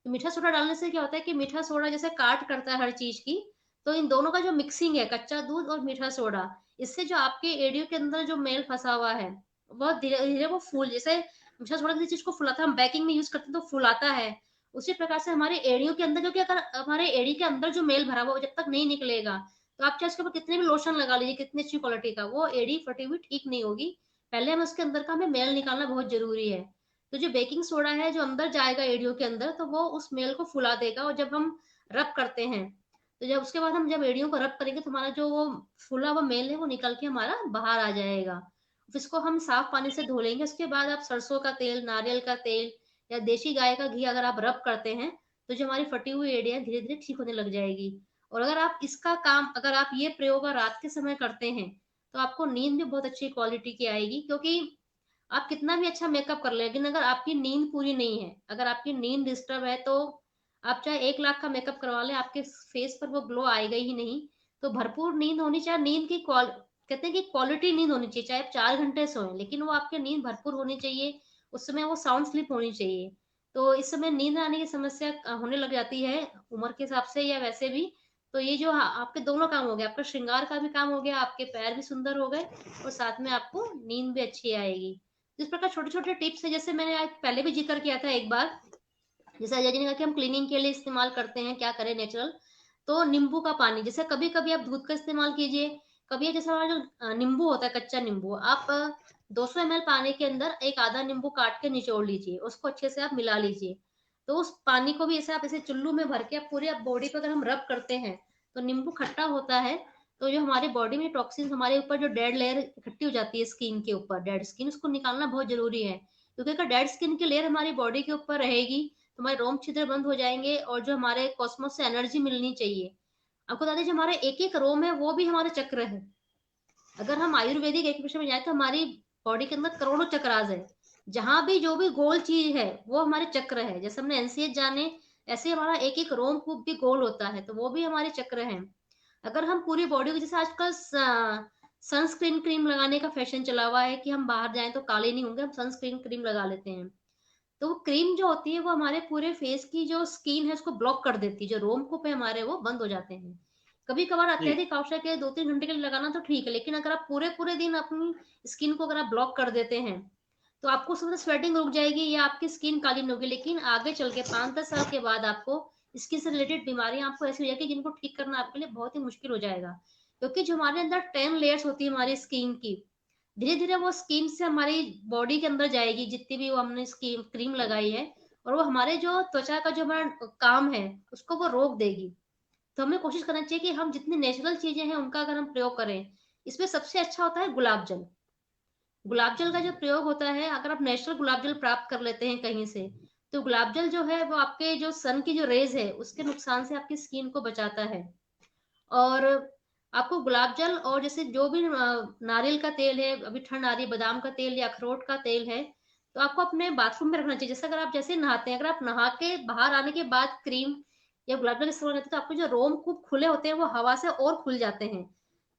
तो मीठा सोडा डालने से क्या होता है कि मीठा सोडा जैसे काट करता है हर चीज की, तो इन दोनों का जो मिक्सिंग है कच्चा दूध और मीठा सोडा, इससे जो आपके एडियो के अंदर जो मेल फंसा हुआ है बहुत धीरे धीरे वो फूल, जैसे मीठा सोडा किसी चीज को फुलाता है, हम बेकिंग में यूज करते हैं तो फुलाता है, उसी प्रकार से हमारे एड़ियों के अंदर, क्योंकि अगर हमारे एड़ी के अंदर जो मेल भरा हुआ जब तक नहीं निकलेगा, तो आप चाहे उसके ऊपर कितने भी लोशन लगा लीजिए कितनी अच्छी क्वालिटी का, वो एड़ी फटी हुई ठीक नहीं होगी। पहले हमें उसके अंदर का हमें मेल निकालना बहुत जरूरी है। तो जो बेकिंग सोडा है जो अंदर जाएगा एड़ियों के अंदर, तो वो उस मेल को फुला देगा, और जब हम रब करते हैं, तो जब उसके बाद हम जब एड़ियों को रब करेंगे तो हमारा जो वो फुला हुआ मेल है वो निकल के हमारा बाहर आ जाएगा। फिर इसको हम साफ पानी से धो लेंगे। उसके बाद आप सरसों का तेल, नारियल का तेल या देशी गाय का घी अगर आप रब करते हैं, तो जो हमारी फटी हुई एड़ियां धीरे धीरे ठीक होने लग जाएगी। और अगर आप इसका काम, अगर आप ये प्रयोग रात के समय करते हैं, तो आपको नींद भी बहुत अच्छी क्वालिटी की आएगी। क्योंकि आप कितना भी अच्छा मेकअप कर ले, लेकिन अगर आपकी नींद पूरी नहीं है, अगर आपकी नींद डिस्टर्ब है, तो आप चाहे 1 लाख का मेकअप करवा ले, आपके फेस पर वो ग्लो आएगा ही नहीं। तो भरपूर नींद होनी चाहिए। नींद की कहते हैं कि क्वालिटी नींद होनी चाहिए, चाहे आप 4 घंटे सोए, लेकिन वो आपकी नींद भरपूर होनी चाहिए। उस समय वो साउंड स्लीप होनी चाहिए। तो इस समय नींद आने की समस्या होने लग जाती है उम्र के हिसाब से या वैसे भी। तो ये जो आपके दोनों काम हो गए, आपका श्रृंगार का भी काम हो गया, आपके पैर भी सुंदर हो गए, और साथ में आपको नींद भी अच्छी आएगी। इस प्रकार छोटे छोटे टिप्स है, जैसे मैंने आज पहले भी जिक्र किया था एक बार, जैसे अजय जी ने कहा कि हम क्लीनिंग के लिए इस्तेमाल करते हैं, क्या करें नेचुरल। तो नींबू का पानी, जैसे कभी कभी आप दूध का इस्तेमाल कीजिए, कभी जैसे हमारा जो नींबू होता है, कच्चा नींबू, आप 200 ml पानी के अंदर एक आधा नींबू काट के निचोड़ लीजिए, उसको अच्छे से आप मिला लीजिए। तो उस पानी को भी ऐसे आप ऐसे चुल्लू में भर के आप पूरे बॉडी पे अगर हम रब करते हैं तो नींबू खट्टा होता है, तो जो हमारे बॉडी में टॉक्सिन, हमारे ऊपर जो डेड लेयर इकट्ठी हो जाती है स्किन के ऊपर, डेड स्किन, उसको निकालना बहुत जरूरी है। क्योंकि अगर डेड स्किन की लेयर हमारी बॉडी के ऊपर रहेगी तो हमारे रोम छिद्र बंद हो जाएंगे और जो हमारे कॉस्मोस से एनर्जी मिलनी चाहिए, आपको बता दें जो हमारे एक एक रोम है वो भी हमारे चक्र है। अगर हम आयुर्वेदिक एक्यूप्रेशर में जाए तो हमारी बॉडी के अंदर करोड़ों चक्रास है, जहां भी जो भी गोल चीज है वो हमारे चक्र है। जैसे हमने एनसीएच जाने, ऐसे हमारा एक एक रोम कूप भी गोल होता है, तो वो भी हमारे चक्र है। अगर हम पूरी बॉडी को, जैसे आजकल सनस्क्रीन क्रीम लगाने का फैशन चला हुआ है कि हम बाहर जाएं तो काले नहीं होंगे, हम सनस्क्रीन क्रीम लगा लेते हैं, तो वो क्रीम जो होती है वो हमारे पूरे फेस की जो स्किन है उसको ब्लॉक कर देती है, जो रोमकूप है हमारे वो बंद हो जाते हैं। कभी कभार जी अत्यधिक आवश्यक है 2-3 घंटे के लिए लगाना तो ठीक है, लेकिन अगर आप पूरे पूरे दिन अपनी स्किन को अगर आप ब्लॉक कर देते हैं तो आपको समझ स्वेटिंग रुक जाएगी या आपकी स्किन काली नहीं होगी, लेकिन आगे चल के 5-10 साल के बाद आपको स्किन से रिलेटेड बीमारियां आपको ऐसी हो जाएगी जिनको ठीक करना आपके लिए बहुत ही मुश्किल हो जाएगा। क्योंकि जो हमारे अंदर 10 लेयर्स होती है हमारी स्किन की, धीरे धीरे वो स्किन से हमारी बॉडी के अंदर जाएगी, जितनी भी वो हमने स्किन क्रीम लगाई है, और वो हमारे जो त्वचा का जो हमारा काम है उसको वो रोक देगी। तो हमें कोशिश करना चाहिए कि हम जितनी नेचुरल चीजें हैं उनका अगर हम प्रयोग करें, इसमें सबसे अच्छा होता है गुलाब जल। गुलाब जल का जो प्रयोग होता है, अगर आप नेचुरल गुलाब जल प्राप्त कर लेते हैं कहीं से, तो गुलाब जल जो है वो आपके जो सन की जो रेज है उसके नुकसान से आपकी स्किन को बचाता है। और आपको गुलाब जल और जैसे जो भी नारियल का तेल है, अभी ठंड आ रही है, बादाम का तेल या अखरोट का तेल है, तो आपको अपने बाथरूम में रखना चाहिए। जैसे अगर आप जैसे नहाते हैं, अगर आप नहा के बाहर आने के बाद क्रीम या गुलाब जल इस्तेमाल करते हैं तो आपके जो रोम खूब खुले होते हैं वो हवा से और खुल जाते हैं।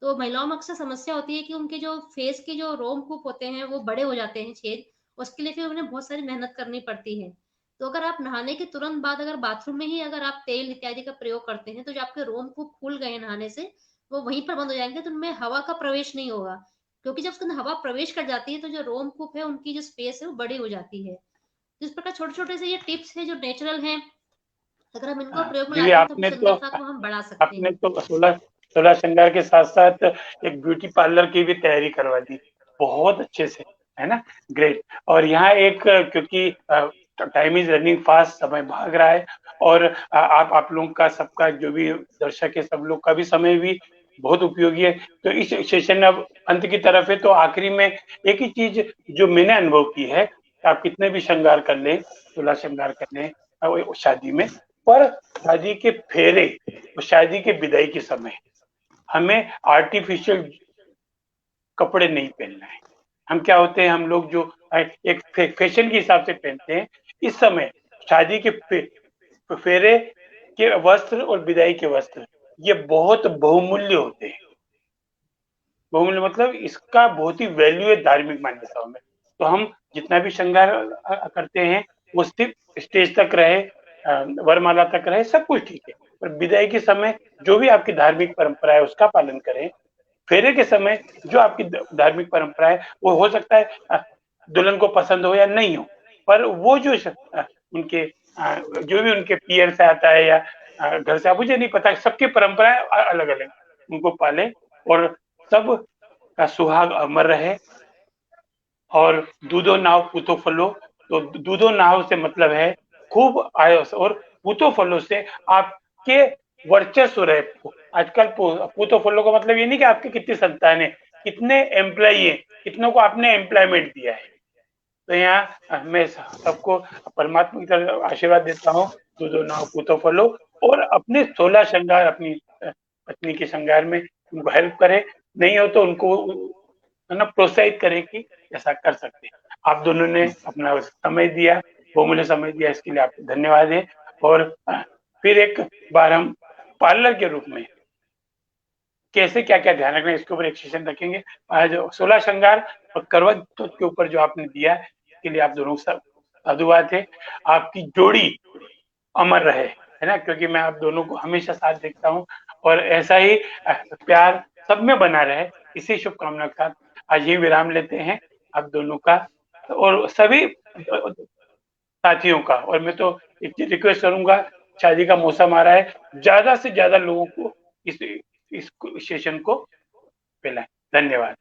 तो महिलाओं में अक्सर समस्या होती है कि उनके जो फेस के जो रोम कूप होते हैं वो बड़े हो जाते हैं, छेद, उसके लिए फिर उन्हें बहुत सारी मेहनत करनी पड़ती है। तो अगर आप नहाने के तुरंत बाद अगर बाथरूम में ही अगर आप तेल इत्यादि का प्रयोग करते हैं तो जो आपके रोम कूप खुल गए हैं नहाने से, वो वहीं पर बंद हो जाएंगे, तो उनमें हवा का प्रवेश नहीं होगा। क्योंकि जब उसके अंदर हवा प्रवेश कर जाती है तो जो रोम कूप है उनकी जो स्पेस है वो बड़ी हो जाती है। तो इस प्रकार छोटे छोटे से ये टिप्स है जो नेचुरल हैं, अगर हम इनको हाँ, प्रयोग में जी लाते हैं तो अपनी आपने तो सुंदरता को हम बढ़ा सकते आपने हैं। तो सोलह सोलह श्रृंगार के साथ साथ एक ब्यूटी पार्लर की भी तैयारी करवा दी बहुत अच्छे से, है ना? ग्रेट। और यहाँ एक क्योंकि टाइम इज रनिंग फास्ट, समय भाग रहा है, और आप लोगों का, सबका जो भी दर्शक है, सब लोग का भी समय भी बहुत उपयोगी है। तो इस सेशन अब अंत की तरफ है, तो आखिरी में एक ही चीज जो मैंने अनुभव की है, आप कितने भी श्रृंगार कर लें, 16 श्रृंगार कर लें शादी में, पर शादी के फेरे और शादी के विदाई के समय हमें आर्टिफिशियल कपड़े नहीं पहनना है। हम क्या होते हैं, हम लोग जो एक फैशन के हिसाब से पहनते हैं, इस समय शादी के फेरे के वस्त्र और विदाई के वस्त्र ये बहुत बहुमूल्य होते हैं। बहुमूल्य मतलब इसका बहुत ही वैल्यू है धार्मिक मान्यताओं में। तो हम जितना भी श्रृंगार करते हैं वो सिर्फ स्टेज तक रहे, वरमाला तक रहे, सब कुछ ठीक है, पर विदाई के समय जो भी आपकी धार्मिक परंपरा है उसका पालन करें। फेरे के समय जो आपकी धार्मिक परंपरा है वो हो सकता है दुल्हन को पसंद हो या नहीं हो, पर वो जो उनके जो भी उनके पियर से आता है या घर से, मुझे नहीं पता, सबकी परंपराएं अलग अलग, उनको पाले और सब का सुहाग अमर रहे। और दूधो नाव पूतो फलो, तो दूधो नाव से मतलब है खूब आयो, और पूतो फलो से आपके वर्चस्व रहे। आजकल पूतो फलो का मतलब ये नहीं कि आपके कितनी संतान है, कितने एम्प्लॉय है, कितनों को आपने एम्प्लॉयमेंट दिया है। तो यहाँ मैं सबको परमात्मा की तरफ आशीर्वाद देता हूँ, दूधो नाव पूतो फलो, और अपने 16 श्रृंगार अपनी पत्नी के श्रृंगार में उनको हेल्प करे, नहीं हो तो उनको है ना प्रोत्साहित करें कि ऐसा कर सकते हैं। आप दोनों ने अपना समय दिया, बहुमूल्य समय दिया, इसके लिए आपको धन्यवाद है। और फिर एक बार हम पार्लर के रूप में कैसे क्या क्या ध्यान रखना है इसके ऊपर एक सेशन रखेंगे। आज 16 श्रृंगार और करवा चौथ के ऊपर जो आपने दिया है, इसके लिए आप दोनों का साधुवाद है। आपकी जोड़ी अमर रहे, है ना, क्योंकि मैं आप दोनों को हमेशा साथ देखता हूँ, और ऐसा ही प्यार सब में बना रहे, इसी शुभकामना के साथ आज ही विराम लेते हैं आप दोनों का और सभी साथियों का। और मैं तो रिक्वेस्ट करूंगा, शादी का मौसम आ रहा है, ज्यादा से ज्यादा लोगों को इस सेशन को पे लाएं। धन्यवाद।